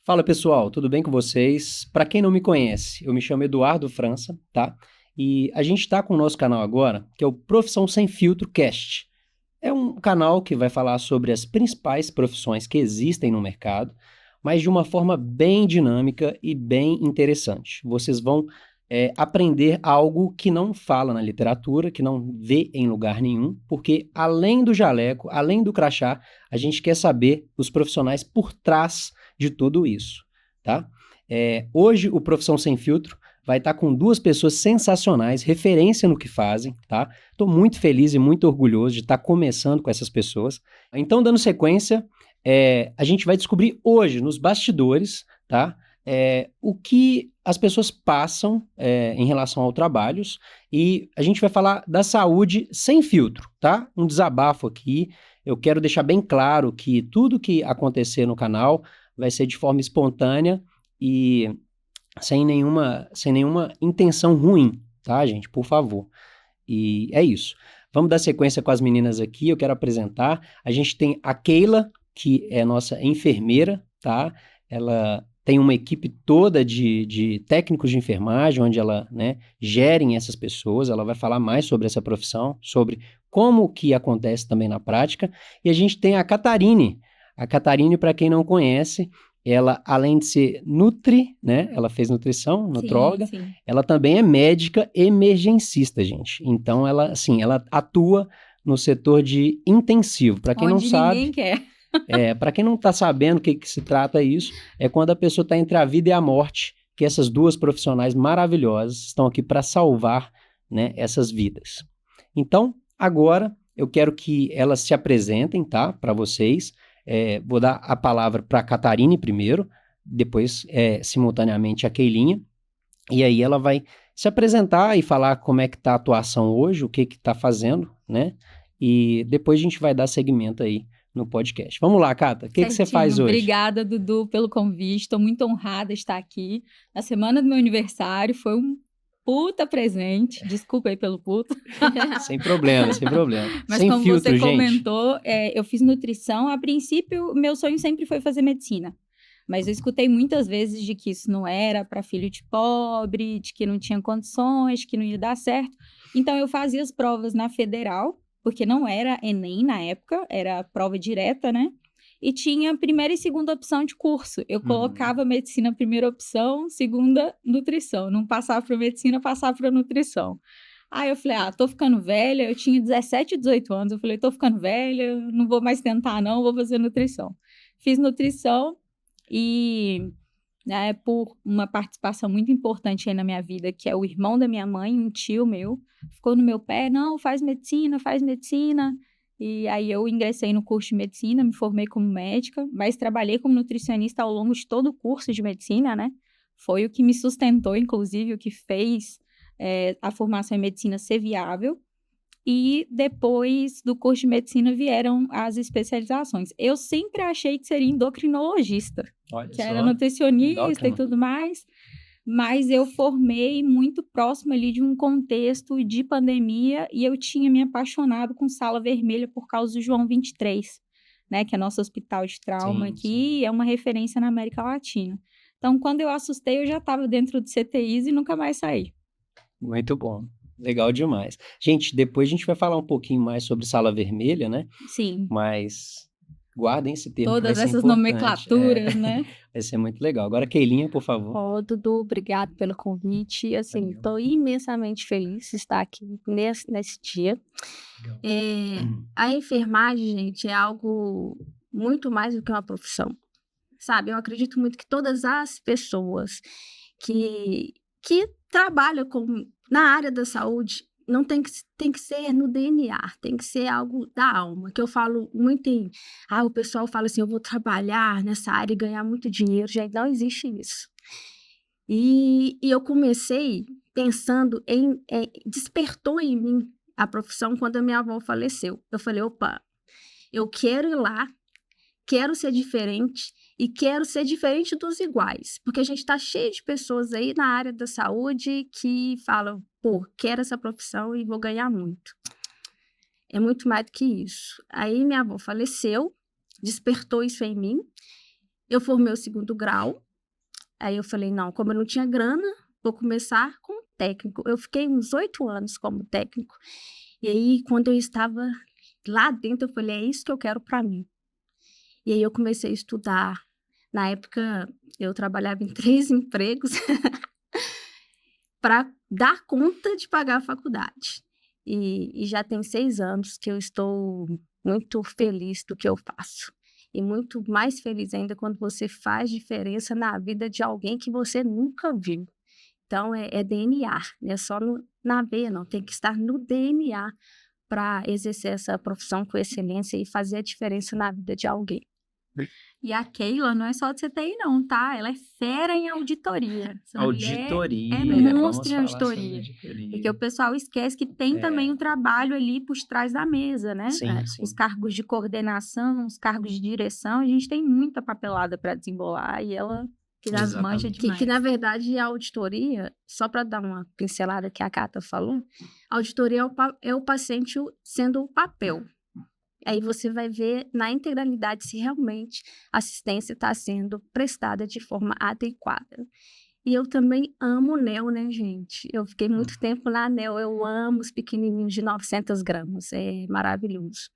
Fala pessoal, tudo bem com vocês? Para quem não me conhece, eu me chamo Eduardo França, tá? E a gente está com o nosso canal agora, que é o Profissão Sem Filtro Cast. É um canal que vai falar sobre as principais profissões que existem no mercado, mas de uma forma bem dinâmica e bem interessante. Vocês vão aprender algo que não fala na literatura, que não vê em lugar nenhum, porque além do jaleco, além do crachá, a gente quer saber os profissionais por trás de tudo isso, tá? Hoje o Profissão Sem Filtro vai estar com duas pessoas sensacionais, referência no que fazem, tá? Estou muito feliz e muito orgulhoso de estar começando com essas pessoas. Então, dando sequência, a gente vai descobrir hoje, nos bastidores, tá? O que as pessoas passam em relação ao trabalhos e a gente vai falar da saúde sem filtro, tá? Um desabafo aqui. Eu quero deixar bem claro que tudo que acontecer no canal vai ser de forma espontânea e sem nenhuma intenção ruim, tá, gente? Por favor. E é isso. Vamos dar sequência com as meninas aqui. Eu quero apresentar. A gente tem a Keila, que é nossa enfermeira, tá? Ela tem uma equipe toda de técnicos de enfermagem, onde ela, né, gerem essas pessoas. Ela vai falar mais sobre essa profissão, sobre como que acontece também na prática. E a gente tem a Catarine. A Catarine, para quem não conhece, ela, além de ser né? Ela fez nutrição, Sim, nutróloga, sim. ela também é médica emergencista, gente. Então, ela, assim, ela atua no setor de intensivo. Para quem não Onde ninguém sabe, quer. para quem não está sabendo o que se trata isso, é quando a pessoa está entre a vida e a morte, que essas duas profissionais maravilhosas estão aqui para salvar, né, essas vidas. Então, agora eu quero que elas se apresentem, tá, para vocês. Vou dar a palavra para a Catarine primeiro, depois, simultaneamente, a Keilinha. E aí ela vai se apresentar e falar como é que tá a atuação hoje, o que que tá fazendo, né? E depois a gente vai dar seguimento aí no podcast. Vamos lá, Cata, o que que você Certinho. faz hoje? Obrigada, Dudu, pelo convite. Estou muito honrada de estar aqui. Na semana do meu aniversário foi um puta presente. Desculpa aí pelo puta. Sem problema, sem problema. Mas Sem como você filtro, gente. comentou, eu fiz nutrição. A princípio, meu sonho sempre foi fazer medicina. Mas eu escutei muitas vezes de que isso não era para filho de pobre, de que não tinha condições, que não ia dar certo. Então eu fazia as provas na federal, porque não era Enem na época, era prova direta, né? E tinha primeira e segunda opção de curso. Eu Uhum. colocava medicina primeira opção, segunda nutrição. Não passava para medicina, passava para nutrição. Aí eu falei, tô ficando velha. Eu tinha 17, 18 anos. Eu falei, tô ficando velha, não vou mais tentar, não, vou fazer nutrição. Fiz nutrição e, né, por uma participação muito importante aí na minha vida, que é o irmão da minha mãe, um tio meu, ficou no meu pé, não, faz medicina, faz medicina. E aí eu ingressei no curso de medicina, me formei como médica, mas trabalhei como nutricionista ao longo de todo o curso de medicina, né? Foi o que me sustentou, inclusive, o que fez a formação em medicina ser viável. E depois do curso de medicina vieram as especializações. Eu sempre achei que seria endocrinologista, Olha que era só, nutricionista e endócrino. tudo mais, mas eu formei muito próximo ali de um contexto de pandemia e eu tinha me apaixonado com Sala Vermelha por causa do João 23, né, que é nosso hospital de trauma Sim, sim. aqui, é uma referência na América Latina. Então, quando eu assustei, eu já estava dentro de CTIs e nunca mais saí. Muito bom. Legal demais. Gente, depois a gente vai falar um pouquinho mais sobre sala vermelha, né? Sim, Mas guardem esse termo que vai todas ser essas importante. nomenclaturas, né? Vai ser muito legal. Agora, Keilinha, por favor. Ó, Dudu, obrigado pelo convite. Assim, Valeu. estou imensamente feliz de estar aqui nesse dia. Legal. A enfermagem, gente, é algo muito mais do que uma profissão, sabe? Eu acredito muito que todas as pessoas que trabalham na área da saúde não tem que ser no DNA, tem que ser algo da alma, que eu falo muito o pessoal fala assim, eu vou trabalhar nessa área e ganhar muito dinheiro, gente, não existe isso. E eu comecei pensando despertou em mim a profissão quando a minha avó faleceu. Eu falei, opa, eu quero ir lá, quero ser diferente e quero ser diferente dos iguais, porque a gente está cheio de pessoas aí na área da saúde que falam, pô, quero essa profissão e vou ganhar muito. É muito mais do que isso. Aí minha avó faleceu, despertou isso em mim. Eu formei o 2º grau. Aí eu falei, não, como eu não tinha grana, vou começar como técnico. Eu fiquei uns 8 anos como técnico. E aí, quando eu estava lá dentro, eu falei, é isso que eu quero para mim. E aí eu comecei a estudar. Na época, eu trabalhava em 3 empregos para dar conta de pagar a faculdade. E já tem 6 anos que eu estou muito feliz do que eu faço. E muito mais feliz ainda quando você faz diferença na vida de alguém que você nunca viu. Então, é DNA, não é só na veia, não. Tem que estar no DNA para exercer essa profissão com excelência e fazer a diferença na vida de alguém. E a Keila não é só de CTI, não, tá? Ela é fera em auditoria. Essa Auditoria. mulher é Vamos monstro em falar sobre auditoria. auditoria. Porque o pessoal esquece que tem também um trabalho ali por trás da mesa, né? Sim, sim. Os cargos de coordenação, os cargos de direção, a gente tem muita papelada para desembolar e ela que das manja Exatamente. demais. Que, na verdade, a auditoria, só para dar uma pincelada que a Cata falou, a auditoria é o paciente sendo o papel. Aí você vai ver na integralidade se realmente a assistência está sendo prestada de forma adequada. E eu também amo NEL, né, gente? Eu fiquei muito tempo na NEL, eu amo os pequenininhos de 900 gramas, é maravilhoso.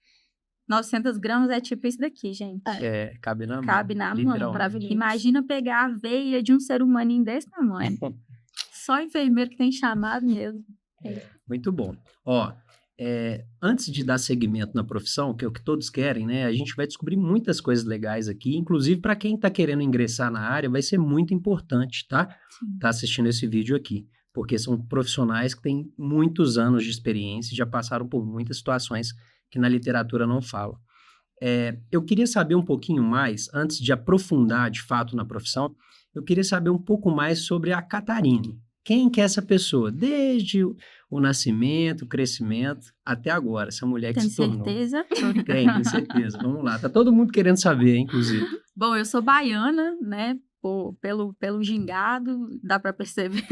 900 gramas é tipo isso daqui, gente. Cabe na mão. Cabe na mão. Literalmente. Maravilhoso. Imagina pegar a veia de um ser humaninho desse tamanho. Só enfermeiro que tem chamado mesmo. Muito bom. Ó, antes de dar seguimento na profissão, que é o que todos querem, né? A gente vai descobrir muitas coisas legais aqui, inclusive para quem está querendo ingressar na área, vai ser muito importante, tá? Tá assistindo esse vídeo aqui, porque são profissionais que têm muitos anos de experiência e já passaram por muitas situações que na literatura não falam. Eu queria saber um pouquinho mais, antes de aprofundar de fato na profissão, eu queria saber um pouco mais sobre a Catarine. Quem que é essa pessoa? Desde o nascimento, o crescimento, até agora, essa mulher que Tem se tornou. certeza? Tem certeza. Vamos lá. Tá todo mundo querendo saber, inclusive. Bom, eu sou baiana, né? Pelo gingado, dá para perceber.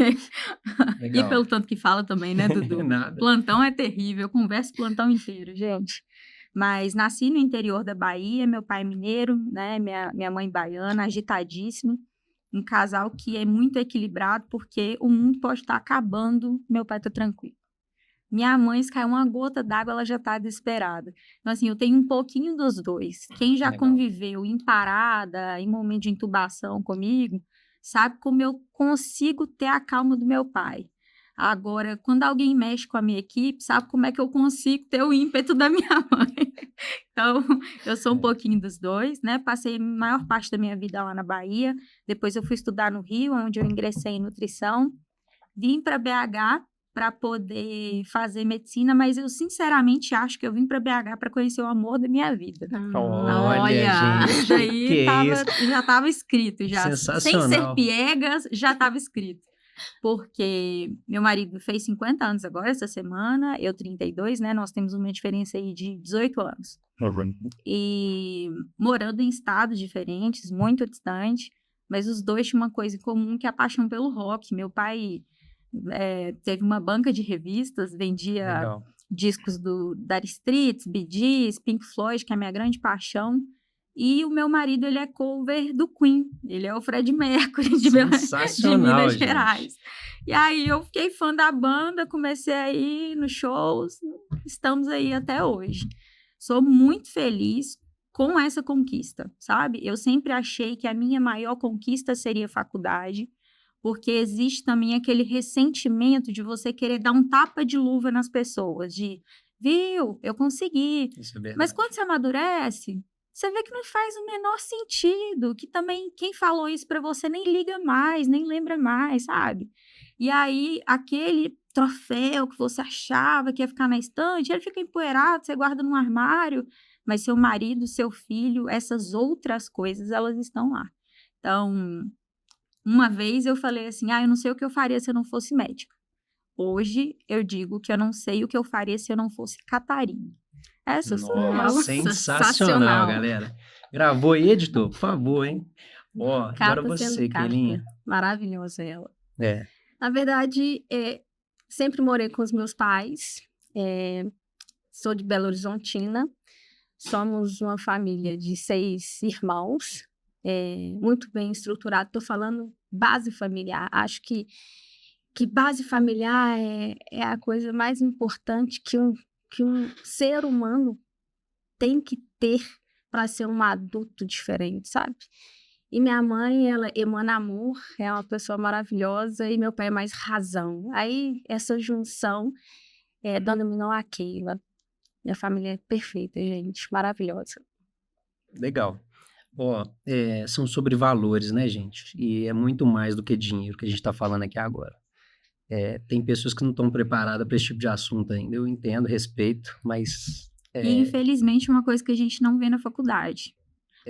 Legal. E pelo tanto que fala também, né, Dudu? Nada. Plantão é terrível, eu converso plantão inteiro, gente. Mas nasci no interior da Bahia, meu pai é mineiro, né? Minha mãe baiana, agitadíssimo. Um casal que é muito equilibrado, porque o mundo pode estar acabando, meu pai está tranquilo. Minha mãe, se cair uma gota d'água, ela já está desesperada. Então, assim, eu tenho um pouquinho dos dois. Quem já Legal. conviveu em parada, em momento de intubação comigo, sabe como eu consigo ter a calma do meu pai. Agora, quando alguém mexe com a minha equipe, sabe como é que eu consigo ter o ímpeto da minha mãe. Então, eu sou um pouquinho dos dois, né? Passei a maior parte da minha vida lá na Bahia. Depois eu fui estudar no Rio, onde eu ingressei em nutrição. Vim para BH para poder fazer medicina, mas eu sinceramente acho que eu vim para BH para conhecer o amor da minha vida. Olha, gente, Isso aí que já estava escrito, já. Sem ser Sensacional. piegas, já estava escrito. Porque meu marido fez 50 anos agora, essa semana, eu 32, né? Nós temos uma diferença aí de 18 anos. E morando em estados diferentes, muito distante, mas os dois tinham uma coisa em comum, que é a paixão pelo rock. Meu pai teve uma banca de revistas, vendia Legal. discos do Dire Straits, Bee Gees, Pink Floyd, que é a minha grande paixão. E o meu marido, ele é cover do Queen. Ele é o Fred Mercury de Sensacional, Minas gente. Gerais. E aí eu fiquei fã da banda, comecei a ir nos shows, estamos aí até hoje. Sou muito feliz com essa conquista, sabe? Eu sempre achei que a minha maior conquista seria a faculdade, porque existe também aquele ressentimento de você querer dar um tapa de luva nas pessoas, de, viu, eu consegui. Isso é verdade. Mas quando você amadurece, você vê que não faz o menor sentido, que também quem falou isso para você nem liga mais, nem lembra mais, sabe? E aí, aquele troféu que você achava que ia ficar na estante, ele fica empoeirado, você guarda num armário, mas seu marido, seu filho, essas outras coisas, elas estão lá. Então, uma vez eu falei assim, eu não sei o que eu faria se eu não fosse médica. Hoje, eu digo que eu não sei o que eu faria se eu não fosse Catarina. Essa sou eu. Nossa, sensacional, galera. Gravou aí, editor? Por favor, hein? Ó, agora você, Keilinha. Maravilhosa ela. É. Na verdade, sempre morei com os meus pais. Sou de Belo Horizontina. Somos uma família de 6 irmãos. muito bem estruturado. Estou falando base familiar. Acho que base familiar é a coisa mais importante que um ser humano tem que ter para ser um adulto diferente, sabe? E minha mãe, ela emana amor, é uma pessoa maravilhosa, e meu pai é mais razão. Aí, essa junção denominou a Keila. Minha família é perfeita, gente, maravilhosa. Legal. Ó, são sobre valores, né, gente? E é muito mais do que dinheiro que a gente está falando aqui agora. Tem pessoas que não estão preparadas para esse tipo de assunto ainda. Eu entendo, respeito, mas E, infelizmente, é uma coisa que a gente não vê na faculdade.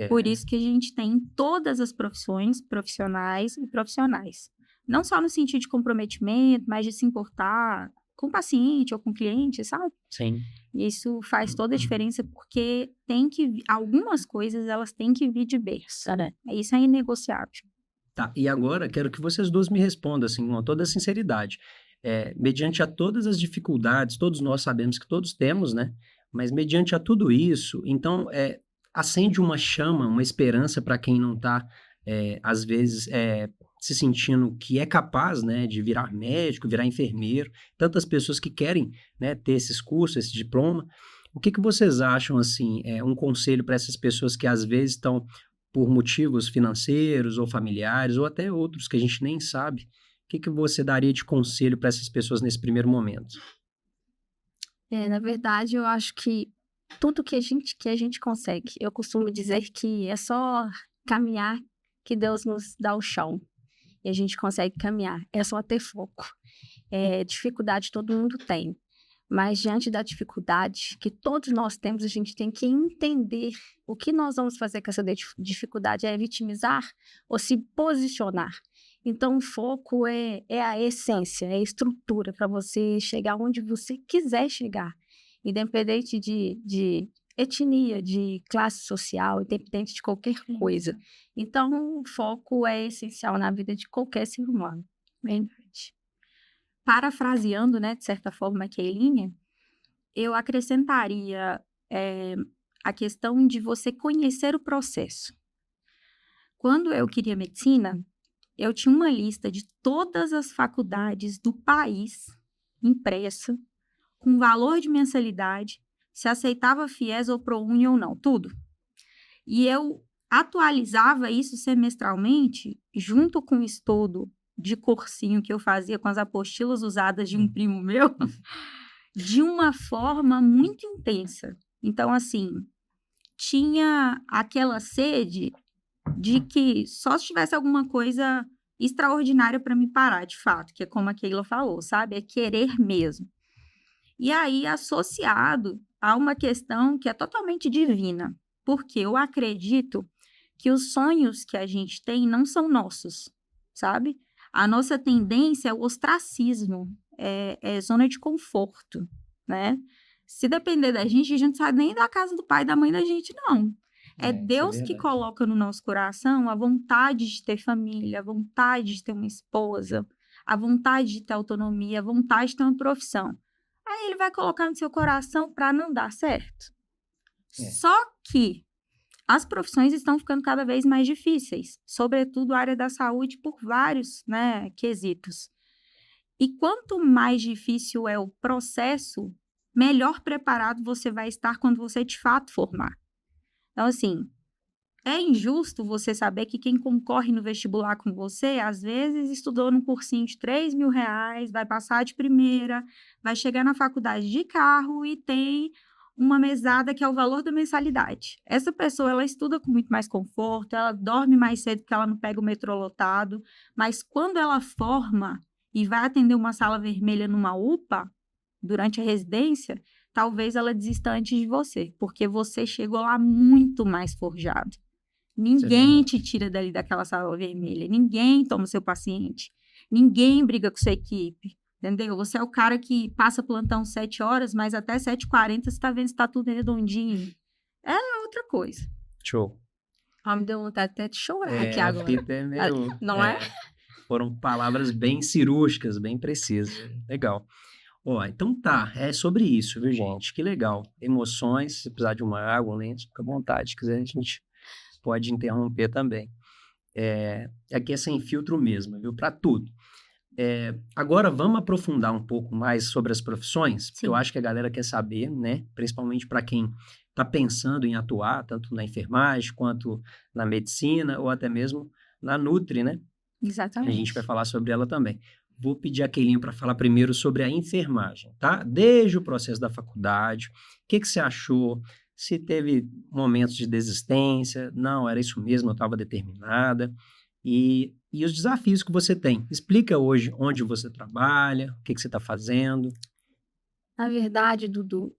Por isso que a gente tem todas as profissões, profissionais e profissionais. Não só no sentido de comprometimento, mas de se importar com o paciente ou com o cliente, sabe? Sim. Isso faz toda a diferença, porque algumas coisas, elas têm que vir de berço. Isso é inegociável. Tá, e agora quero que vocês duas me respondam, assim, com toda a sinceridade. Mediante a todas as dificuldades, todos nós sabemos que todos temos, né? Mas mediante a tudo isso, então, acende uma chama, uma esperança para quem não está, às vezes, se sentindo que é capaz, né, de virar médico, virar enfermeiro, tantas pessoas que querem, né, ter esses cursos, esse diploma. O que vocês acham, assim, um conselho para essas pessoas que às vezes estão por motivos financeiros ou familiares, ou até outros que a gente nem sabe? O que você daria de conselho para essas pessoas nesse primeiro momento? Na verdade, eu acho que tudo que a gente consegue. Eu costumo dizer que é só caminhar que Deus nos dá o chão. E a gente consegue caminhar. É só ter foco. Dificuldade todo mundo tem. Mas diante da dificuldade que todos nós temos, a gente tem que entender o que nós vamos fazer com essa dificuldade. É vitimizar ou se posicionar? Então, o foco é a essência, é a estrutura para você chegar onde você quiser chegar. Independente de etnia, de classe social, independente de qualquer coisa. Então, o foco é essencial na vida de qualquer ser humano. Verdade. Parafraseando, né, de certa forma, a Keilinha, eu acrescentaria a questão de você conhecer o processo. Quando eu queria medicina, eu tinha uma lista de todas as faculdades do país, impressa, com valor de mensalidade, se aceitava FIES ou ProUni ou não, tudo. E eu atualizava isso semestralmente, junto com o estudo de cursinho que eu fazia com as apostilas usadas de um primo meu, de uma forma muito intensa. Então, assim, tinha aquela sede de que só se tivesse alguma coisa extraordinária para me parar, de fato, que é como a Keila falou, sabe? É querer mesmo. E aí, associado a uma questão que é totalmente divina, porque eu acredito que os sonhos que a gente tem não são nossos, sabe? A nossa tendência é o ostracismo, é zona de conforto, né? Se depender da gente, a gente não sai nem da casa do pai e da mãe da gente, não. É Deus que coloca no nosso coração a vontade de ter família, a vontade de ter uma esposa, a vontade de ter autonomia, a vontade de ter uma profissão. Aí ele vai colocar no seu coração para não dar certo. Só que as profissões estão ficando cada vez mais difíceis, sobretudo a área da saúde, por vários, né, quesitos. E quanto mais difícil é o processo, melhor preparado você vai estar quando você de fato formar. Então, assim, é injusto você saber que quem concorre no vestibular com você, às vezes estudou num cursinho de R$3.000, vai passar de primeira, vai chegar na faculdade de carro e tem uma mesada que é o valor da mensalidade. Essa pessoa, ela estuda com muito mais conforto, ela dorme mais cedo porque ela não pega o metrô lotado, mas quando ela forma e vai atender uma sala vermelha numa UPA, durante a residência, talvez ela desista antes de você, porque você chegou lá muito mais forjado. Ninguém te tira dali daquela sala vermelha, ninguém toma o seu paciente, ninguém briga com sua equipe, entendeu? Você é o cara que passa plantão 7 horas, mas até 7h40 você está vendo se está tudo redondinho. É outra coisa. Show. Me deu vontade até de chorar aqui agora. Até meio, não é? Foram palavras bem cirúrgicas, bem precisas. Legal. Então tá, é sobre isso, viu, gente? Que legal. Emoções, se precisar de uma água, um lenço, fica à vontade. Se quiser, a gente pode interromper também. Aqui é sem filtro mesmo, viu? Para tudo. Agora vamos aprofundar um pouco mais sobre as profissões, porque eu acho que a galera quer saber, né? Principalmente para quem está pensando em atuar, tanto na enfermagem quanto na medicina ou até mesmo na Nutri, né? Exatamente. A gente vai falar sobre ela também. Vou pedir a Keilinha para falar primeiro sobre a enfermagem, tá? Desde o processo da faculdade, o que você achou? Se teve momentos de desistência, não, era isso mesmo, eu estava determinada. E os desafios que você tem. Explica hoje onde você trabalha, o que você está fazendo. Na verdade, Dudu,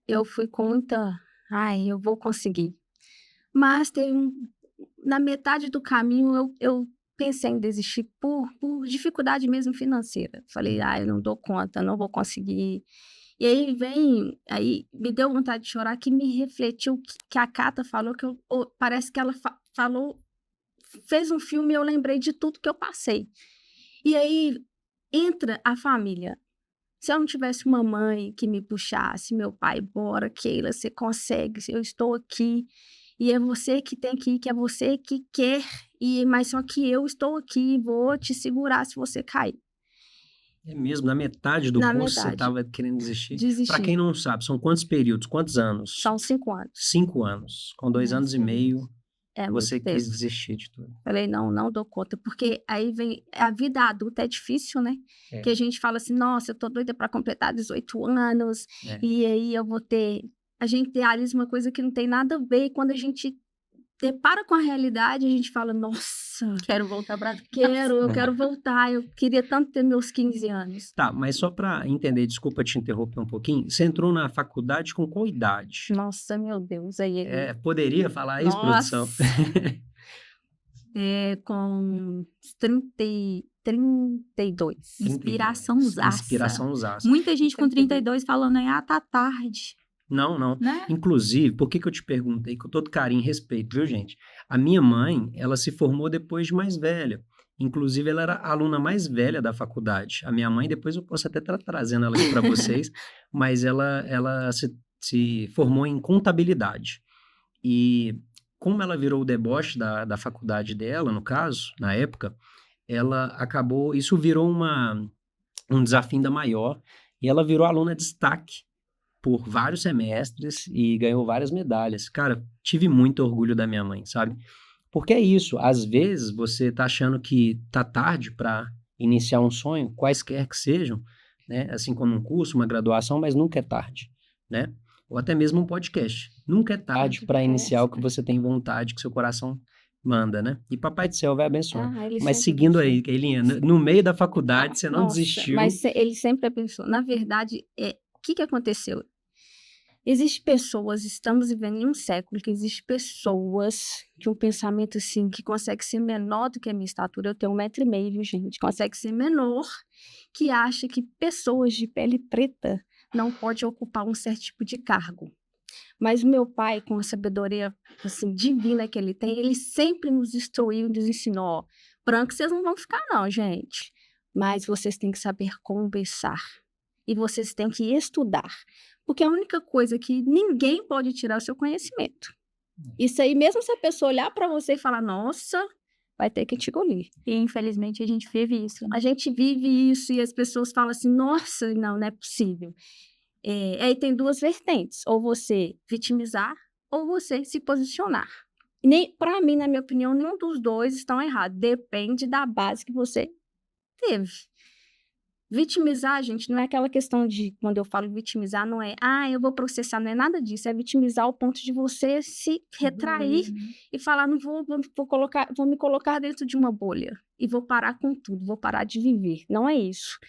eu fui com muita... Ai, eu vou conseguir. Mas na metade do caminho, eu pensei em desistir por dificuldade mesmo financeira. Falei, eu não dou conta, não vou conseguir. E aí me deu vontade de chorar, que me refletiu que a Cata falou, parece que ela falou, fez um filme e eu lembrei de tudo que eu passei. E aí entra a família. Se eu não tivesse uma mãe que me puxasse, meu pai, bora, Keila, você consegue, eu estou aqui. E é você que tem que ir, que é você que quer, mas só que eu estou aqui, vou te segurar se você cair. É mesmo, na metade do curso você estava querendo desistir? Para quem não sabe, são quantos períodos, quantos anos? São 5 anos. 5 anos. Com 2 anos e meio, você quis desistir de tudo. Falei, não dou conta, porque aí vem, a vida adulta é difícil, né? Que a gente fala assim, nossa, eu tô doida para completar 18 anos, e aí eu vou ter... A gente idealiza uma coisa que não tem nada a ver, e quando a gente depara com a realidade, a gente fala, nossa... Quero voltar para... Eu quero voltar, eu queria tanto ter meus 15 anos. Tá, mas só para entender, desculpa te interromper um pouquinho, você entrou na faculdade com qual idade? Nossa, meu Deus, aí ele... Poderia falar isso, produção? Com 32. Inspiração zaça. Inspiração zaça. Muita gente com 32 falando aí, tá tarde. Não. Né? Inclusive, por que eu te perguntei com todo carinho e respeito, viu, gente? A minha mãe, ela se formou depois de mais velha. Inclusive, ela era a aluna mais velha da faculdade. A minha mãe, depois eu posso até estar trazendo ela aqui para vocês, mas ela se formou em contabilidade. E como ela virou o deboche da faculdade dela, no caso, na época, ela acabou... Isso virou um desafio ainda maior, e ela virou aluna de destaque por vários semestres e ganhou várias medalhas. Cara, tive muito orgulho da minha mãe, sabe? Porque é isso, às vezes você tá achando que tá tarde para iniciar um sonho, quaisquer que sejam, né? Assim como um curso, uma graduação, mas nunca é tarde, né? Ou até mesmo um podcast. Nunca é tarde para iniciar o que você tem vontade, que seu coração manda, né? E Papai do Céu vai abençoar. Mas seguindo aí, Keilinha, no meio da faculdade, você não desistiu. Mas ele sempre abençoou. Na verdade, o que aconteceu? Existem pessoas, estamos vivendo em um século, que existem pessoas que um pensamento assim, que consegue ser menor do que a minha estatura, eu tenho 1,5 m, viu, gente? Consegue ser menor, que acha que pessoas de pele preta não podem ocupar um certo tipo de cargo. Mas o meu pai, com a sabedoria assim, divina que ele tem, ele sempre nos instruiu, nos ensinou, branco vocês não vão ficar não, gente. Mas vocês têm que saber conversar. E vocês têm que estudar. Porque a única coisa que ninguém pode tirar é o seu conhecimento. Isso aí, mesmo se a pessoa olhar para você e falar, nossa, vai ter que te engolir. E infelizmente a gente vive isso. A gente vive isso e as pessoas falam assim, nossa, não é possível. Aí tem 2 vertentes, ou você vitimizar ou você se posicionar. Para mim, na minha opinião, nenhum dos dois estão errados. Depende da base que você teve. Vitimizar, gente, não é aquela questão de, quando eu falo vitimizar, não é, eu vou processar, não é nada disso, é vitimizar ao ponto de você se retrair e falar, não vou me colocar dentro de uma bolha e vou parar com tudo, vou parar de viver. Não é isso.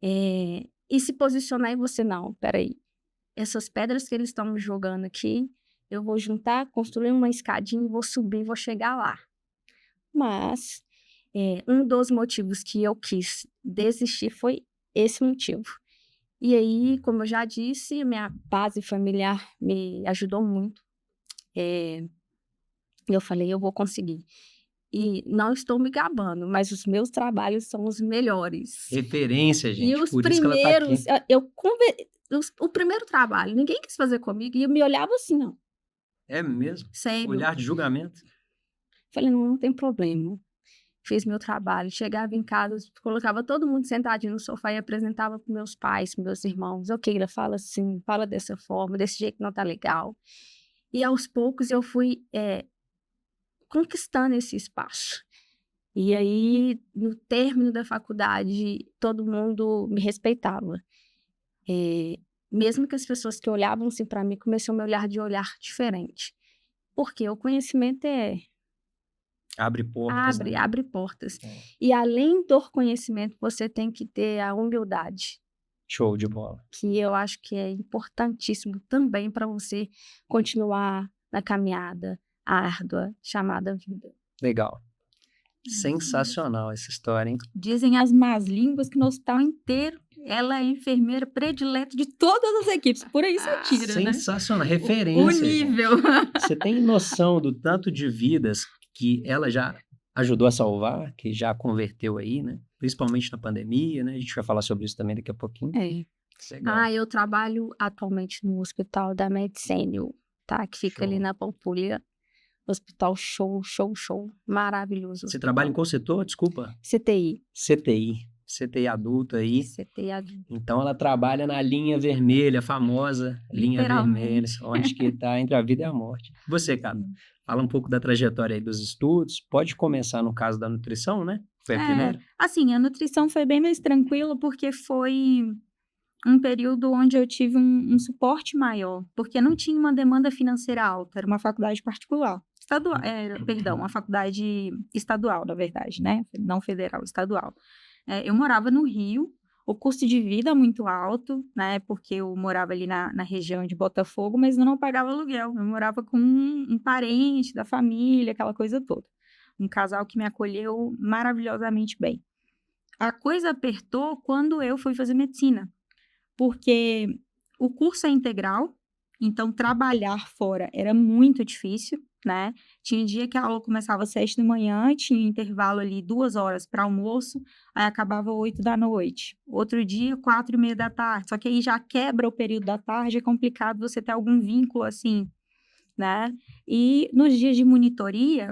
E se posicionar e você, não, peraí, essas pedras que eles estão me jogando aqui, eu vou juntar, construir uma escadinha e vou subir, vou chegar lá. Mas... um dos motivos que eu quis desistir foi esse motivo. E aí, como eu já disse, minha base familiar me ajudou muito. Eu falei, eu vou conseguir. E não estou me gabando, mas os meus trabalhos são os melhores. Referência, gente. E os por primeiros, isso que ela tá aqui. o primeiro trabalho, ninguém quis fazer comigo e eu me olhava assim, não. É mesmo? Sério. Olhar de julgamento? Falei, não tem problema. Fiz meu trabalho. Chegava em casa, colocava todo mundo sentadinho no sofá e apresentava para meus pais, para meus irmãos. Ok, ela fala assim, fala dessa forma, desse jeito não tá legal. E aos poucos eu fui conquistando esse espaço. E aí, no término da faculdade, todo mundo me respeitava. Mesmo que as pessoas que olhavam assim para mim começaram a me olhar de olhar diferente. Porque o conhecimento Abre portas, né? abre portas. E além do conhecimento, você tem que ter a humildade, Show de bola. que eu acho que é importantíssimo também para você continuar na caminhada árdua chamada vida. Legal. Sensacional essa história, hein? Dizem as más línguas que no hospital inteiro ela é a enfermeira predileta de todas as equipes. Por aí você tira, né? Sensacional. Referência. O nível. Você tem noção do tanto de vidas que ela já ajudou a salvar, que já converteu aí, né? Principalmente na pandemia, né? A gente vai falar sobre isso também daqui a pouquinho. Legal. Eu trabalho atualmente no Hospital da Medicênio, tá? Que fica ali na Pampulha. Hospital show. Maravilhoso. Você trabalha em qual setor? Desculpa. CTI. CTI adulto aí. CTI adulto. Então ela trabalha na linha vermelha, a famosa linha vermelha, onde que tá entre a vida e a morte. Você, cara, fala um pouco da trajetória aí dos estudos. Pode começar no caso da nutrição, né? Foi a primeira? Assim, a nutrição foi bem mais tranquila porque foi um período onde eu tive um suporte maior, porque não tinha uma demanda financeira alta, era uma faculdade particular. Uma faculdade estadual, na verdade, né? Não federal, estadual. Eu morava no Rio, o custo de vida muito alto, né? Porque eu morava ali na região de Botafogo, mas eu não pagava aluguel. Eu morava com um parente da família, aquela coisa toda. Um casal que me acolheu maravilhosamente bem. A coisa apertou quando eu fui fazer medicina, porque o curso é integral, então trabalhar fora era muito difícil, né? Tinha dia que a aula começava às 7 da manhã, tinha intervalo ali 2 horas para almoço, aí acabava 8 da noite. Outro dia, 4:30 da tarde. Só que aí já quebra o período da tarde, é complicado você ter algum vínculo assim, né? E nos dias de monitoria,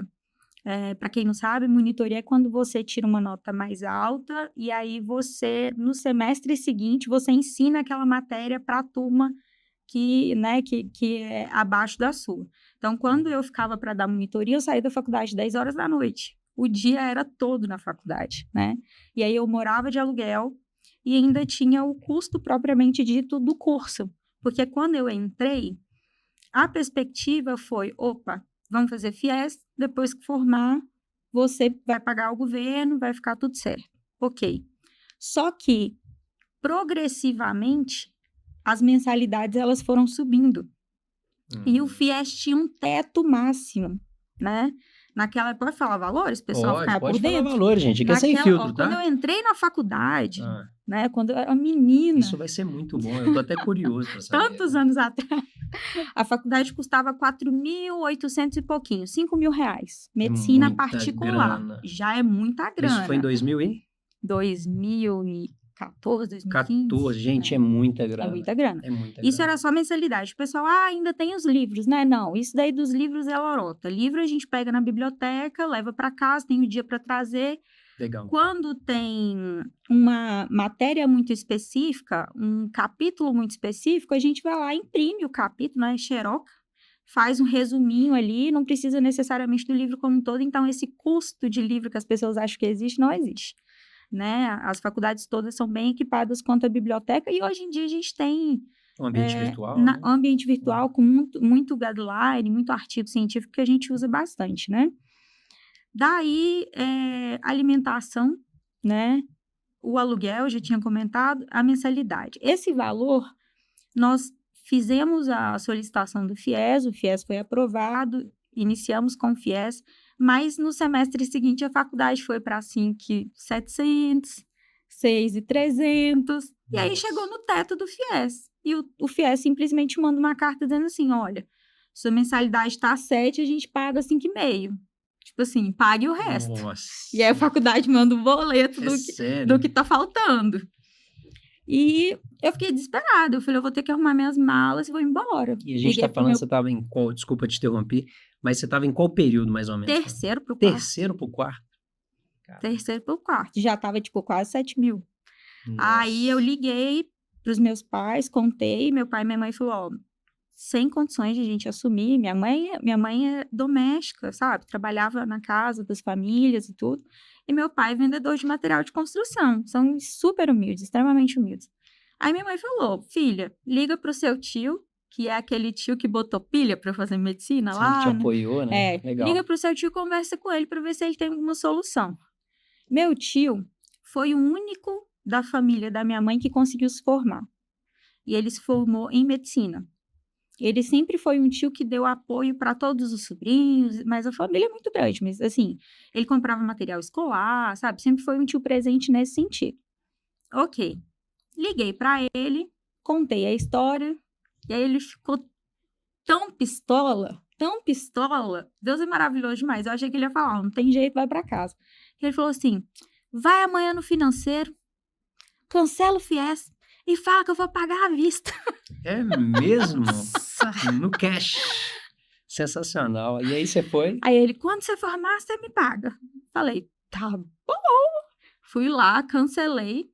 para quem não sabe, monitoria é quando você tira uma nota mais alta e aí você, no semestre seguinte, você ensina aquela matéria para a turma que é abaixo da sua. Então, quando eu ficava para dar monitoria, eu saía da faculdade 10 horas da noite. O dia era todo na faculdade, né? E aí eu morava de aluguel e ainda tinha o custo propriamente dito do curso. Porque quando eu entrei, a perspectiva foi, vamos fazer FIES, depois que formar, você vai pagar o governo, vai ficar tudo certo. Ok. Só que, progressivamente, as mensalidades elas foram subindo. E o FIES tinha um teto máximo, né? Naquela... Pode falar valores, pessoal? Pode falar valores, gente. Aqui é sem filtro, tá? Quando eu entrei na faculdade, né? Quando eu era menina... Isso vai ser muito bom. Eu tô até curioso pra saber. Tantos anos atrás. A faculdade custava 4.800 e pouquinho, 5 mil reais. Medicina particular. Grana. Já é muita grana. Isso foi em 2000 e? 2014, 2015. 14, gente, é muita grana. É muita grana. É muita Isso grana. era só mensalidade. O pessoal, ainda tem os livros, né? Não, isso daí dos livros é lorota. Livro a gente pega na biblioteca, leva para casa, tem o dia para trazer. Legal. Quando tem uma matéria muito específica, um capítulo muito específico, a gente vai lá, imprime o capítulo, né? Xeroca, faz um resuminho ali, não precisa necessariamente do livro como um todo. Então, esse custo de livro que as pessoas acham que existe, não existe. Né? As faculdades todas são bem equipadas quanto à biblioteca e hoje em dia a gente tem um ambiente virtual, né? ambiente virtual com muito guideline, muito artigo científico que a gente usa bastante, né? Daí, alimentação, né? O aluguel, eu já tinha comentado, a mensalidade. Esse valor, nós fizemos a solicitação do FIES, o FIES foi aprovado, iniciamos com o FIES, mas no semestre seguinte a faculdade foi para 5.700, 6.300, e aí chegou no teto do FIES. E o FIES simplesmente manda uma carta dizendo assim, olha, sua mensalidade está 7, a gente paga 5,5. Tipo assim, pague o resto. Nossa. E aí a faculdade manda um boleto do que tá faltando. E eu fiquei desesperada. Eu falei, eu vou ter que arrumar minhas malas e vou embora. E a gente Liguei tá pro falando, meu você tava em qual, desculpa te interromper, mas você tava em qual período, mais ou menos? terceiro pro quarto. Terceiro pro quarto? Cara, Terceiro pro quarto. Já tava, tipo, quase 7 mil. Aí eu nossa. liguei pros meus pais, contei. Meu pai e minha mãe falaram, ó, sem condições de a gente assumir. Minha mãe é doméstica, sabe? Trabalhava na casa das famílias e tudo. E meu pai é vendedor de material de construção. São super humildes, extremamente humildes. Aí minha mãe falou, filha, liga pro seu tio, que é aquele tio que botou pilha para fazer medicina Sim, que te lá, né? apoiou, né? Legal. Liga pro seu tio e conversa com ele para ver se ele tem alguma solução. Meu tio foi o único da família da minha mãe que conseguiu se formar. E ele se formou em medicina. Ele sempre foi um tio que deu apoio para todos os sobrinhos, mas a família é muito grande. Mas, assim, ele comprava material escolar, sabe? Sempre foi um tio presente nesse sentido. Ok. Liguei para ele, contei a história, e aí ele ficou tão pistola. Deus é maravilhoso demais. Eu achei que ele ia falar, não tem jeito, vai para casa. Ele falou assim, vai amanhã no financeiro, cancela o FIES e fala que eu vou pagar à vista. É mesmo? No cash. Sensacional. E aí você foi? Aí ele, quando você formar, você me paga. Falei, tá bom. Fui lá, cancelei.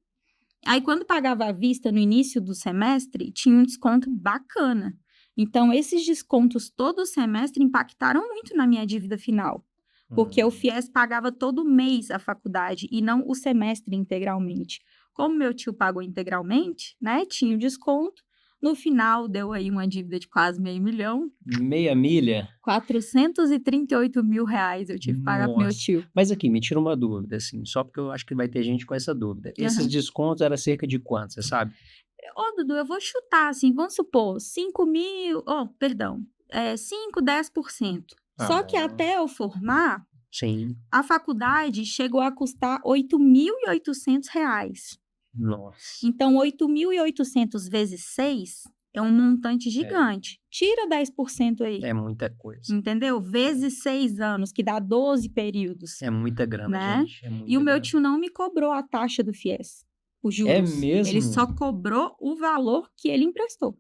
Aí, quando pagava à vista no início do semestre, tinha um desconto bacana. Então, esses descontos todo semestre impactaram muito na minha dívida final. Porque o FIES pagava todo mês a faculdade e não o semestre integralmente. Como meu tio pagou integralmente, né, tinha o desconto. No final, deu aí uma dívida de quase R$500 mil. Meia milha? 438 mil reais eu tive que pagar pro meu Nossa. tio. Mas aqui, me tira uma dúvida, assim, só porque eu acho que vai ter gente com essa dúvida. Esses descontos eram cerca de quanto, você sabe? Ô, Dudu, eu vou chutar, assim, vamos supor, 5 mil, 5, 10%. Ah, Só que bom. até eu formar, Sim. a faculdade chegou a custar R$8.800. Nossa. Então, 8.800 vezes 6 é um montante gigante. Tira 10% aí, É muita coisa. entendeu? Vezes 6 anos, que dá 12 períodos. É muita grana, Né? gente. É muita E o meu grana. tio não me cobrou a taxa do FIES, os juros. É mesmo? Ele só cobrou o valor que ele emprestou.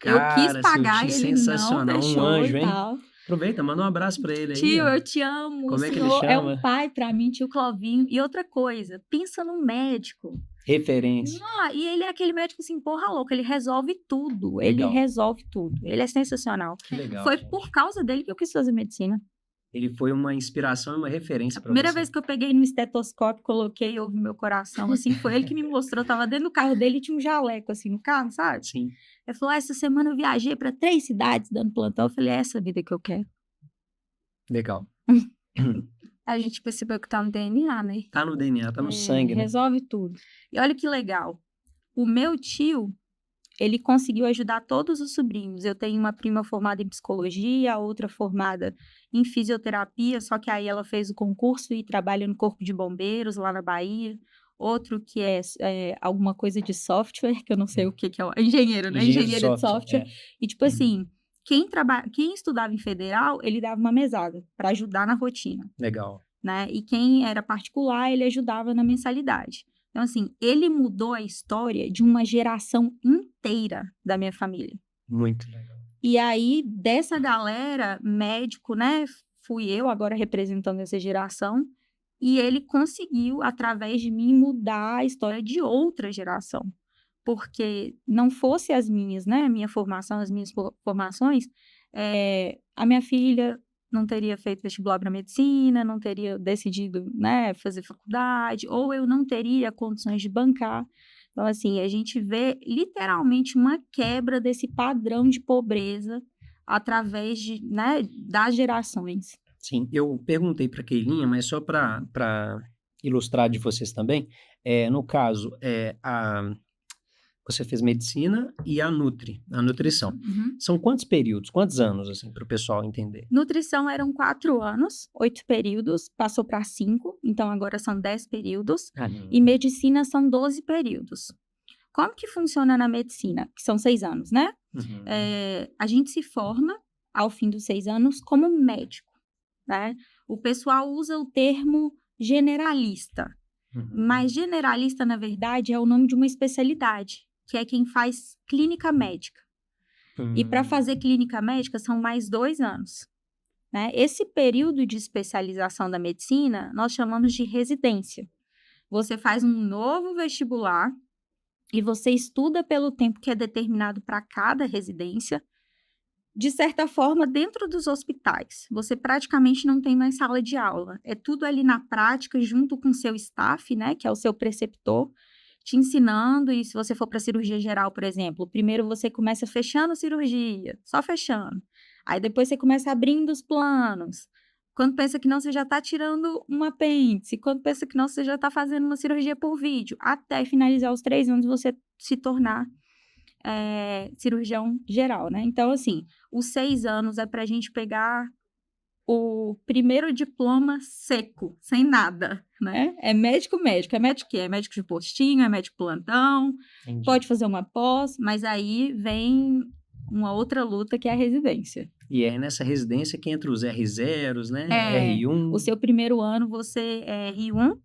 Eu Cara, quis seu pagar tio e ele não sensacional, um deixou anjo, e hein? tal. Aproveita, manda um abraço pra ele aí. Tio, ó. eu te amo. Como O é que ele senhor é chama? um pai pra mim, tio Clovinho. E outra coisa, pensa num médico. Referência. E ele é aquele médico assim, porra louca, ele resolve tudo. Ele Legal. resolve tudo. Ele é sensacional. Que legal, Foi gente. por causa dele que eu quis fazer medicina. Ele foi uma inspiração e uma referência A pra primeira você. vez que eu peguei no estetoscópio, coloquei e ouvi meu coração, assim, foi ele que me mostrou. Eu tava dentro do carro dele e tinha um jaleco, assim, no carro, sabe? Sim. Ele falou, essa semana eu viajei para 3 cidades dando plantão. Eu falei, é essa vida que eu quero. Legal. A gente percebeu que tá no DNA, né? Tá no DNA, tá no sangue, né? Resolve tudo. E olha que legal. O meu tio, ele conseguiu ajudar todos os sobrinhos. Eu tenho uma prima formada em psicologia, a outra formada em fisioterapia, só que aí ela fez o concurso e trabalha no Corpo de Bombeiros, lá na Bahia. Outro que é alguma coisa de software, que eu não sei o que é. Engenheiro, né? Engenheiro de software. E, tipo assim, quem estudava em federal, ele dava uma mesada para ajudar na rotina. Legal. Né? E quem era particular, ele ajudava na mensalidade. Então, assim, ele mudou a história de uma geração inteira da minha família. Muito legal. E aí, dessa galera, médico, né? Fui eu agora representando essa geração. E ele conseguiu, através de mim, mudar a história de outra geração. Porque não fosse as minhas, né? A minha formação, as minhas formações, a minha filha não teria feito vestibular para medicina, não teria decidido, né, fazer faculdade, ou eu não teria condições de bancar. Então, assim, a gente vê literalmente uma quebra desse padrão de pobreza através de, né, das gerações. Sim, eu perguntei para a Keilinha, mas só para ilustrar de vocês também, no caso, você fez medicina e a nutrição. Uhum. São quantos períodos, quantos anos, assim, para o pessoal entender? Nutrição eram 4 anos, 8 períodos, passou para 5, então agora são 10 períodos. E medicina são 12 períodos. Como que funciona na medicina? Que são 6 anos, né? Uhum. A gente se forma, ao fim dos 6 anos, como médico, né? O pessoal usa o termo generalista. Mas generalista, na verdade, é o nome de uma especialidade, que é quem faz clínica médica. E para fazer clínica médica são mais 2 anos. Né? Esse período de especialização da medicina, nós chamamos de residência. Você faz um novo vestibular e você estuda pelo tempo que é determinado para cada residência, de certa forma, dentro dos hospitais. Você praticamente não tem mais sala de aula. É tudo ali na prática, junto com o seu staff, né, que é o seu preceptor, te ensinando. E se você for para cirurgia geral, por exemplo, primeiro você começa fechando a cirurgia, só fechando. Aí depois você começa abrindo os planos. Quando pensa que não, você já está tirando um apêndice. Quando pensa que não, você já está fazendo uma cirurgia por vídeo. Até finalizar os 3 anos, você se tornar cirurgião geral, né? Então, assim, os 6 anos é para a gente pegar o primeiro diploma seco, sem nada, né? É médico. É médico que é médico de postinho, é médico plantão, Entendi. pode fazer uma pós, mas aí vem uma outra luta que é a residência. E é nessa residência que entra os R0s, né? É, R1. O seu primeiro ano você é R1,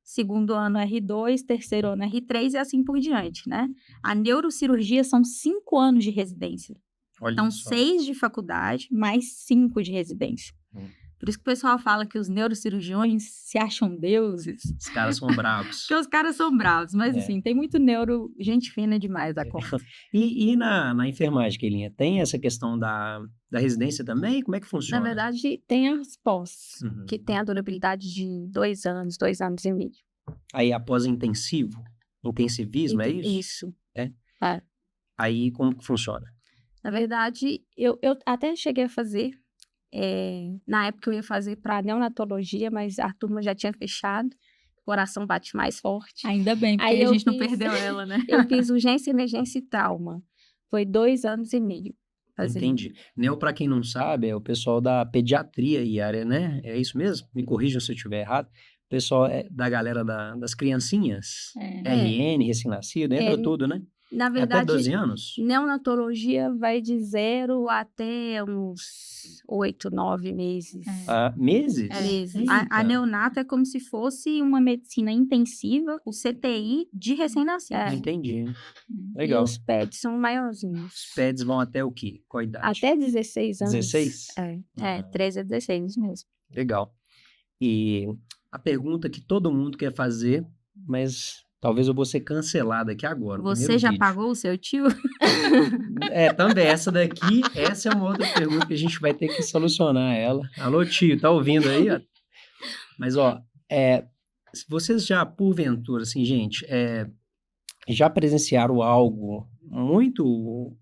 segundo ano R2, terceiro ano R3 e assim por diante, né? A neurocirurgia são 5 anos de residência. Olha Então, só. 6 de faculdade, mais 5 de residência. Por isso que o pessoal fala que os neurocirurgiões se acham deuses. Os caras são bravos. Porque os caras são bravos, mas É. assim, tem muito gente fina demais da conta. E na enfermagem, Keilinha, tem essa questão da residência também? Como é que Na funciona? verdade, tem as pós, Uhum. que tem a durabilidade de 2 anos, 2 anos e meio. Aí após intensivo, intensivismo, é isso? Isso. Aí como que funciona? Na verdade, eu até cheguei a fazer, na época eu ia fazer para neonatologia, mas a turma já tinha fechado, o coração bate mais forte. Ainda bem, porque Aí a eu gente não fiz- perdeu ela, né? Eu fiz urgência, emergência e trauma. Foi 2 anos e meio. fazendo. Entendi. Neo, para quem não sabe, é o pessoal da pediatria e área, né? É isso mesmo? Me corrijam se eu estiver errado. O pessoal da galera das criancinhas, RN, recém-nascido, entra tudo, né? Na Até verdade, 12 anos? neonatologia vai de 0 até uns 8, 9 meses. Meses? Meses. A Eita. neonato é como se fosse uma medicina intensiva, o CTI de recém-nascido. Entendi. E Legal. os PEDs são maiorzinhos. Os PEDs vão até o quê? Qual a idade? Até 16 anos. 16? É, 13 a 16 mesmo. Legal. E a pergunta que todo mundo quer fazer, mas talvez eu vou ser cancelado aqui agora. no Você primeiro já vídeo. pagou o seu tio? Também, essa é uma outra pergunta que a gente vai ter que solucionar ela. Alô, tio, tá ouvindo aí? Ó? Mas, se vocês já, porventura, assim, gente, já presenciaram algo muito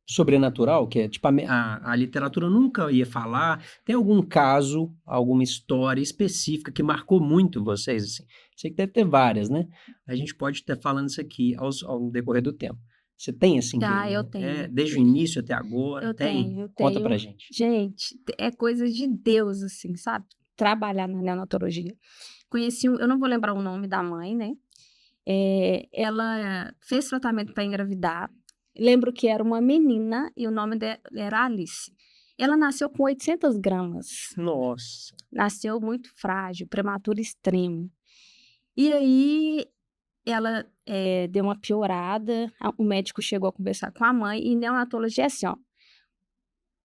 sobrenatural, que é, tipo, a literatura nunca ia falar, tem algum caso, alguma história específica que marcou muito vocês, assim? Sei que deve ter várias, né? A gente pode estar falando isso aqui ao decorrer do tempo. Você tem, assim? Eu tenho. Desde o início até agora? Eu tenho. Conta pra gente. Gente, é coisa de Deus, assim, sabe? Trabalhar na neonatologia. Conheci, eu não vou lembrar o nome da mãe, né? Ela fez tratamento para engravidar. Lembro que era uma menina e o nome dela era Alice. Ela nasceu com 800 gramas. Nossa. Nasceu muito frágil, prematuro extremo. E aí, ela deu uma piorada, o médico chegou a conversar com a mãe, e neonatologia é assim, ó.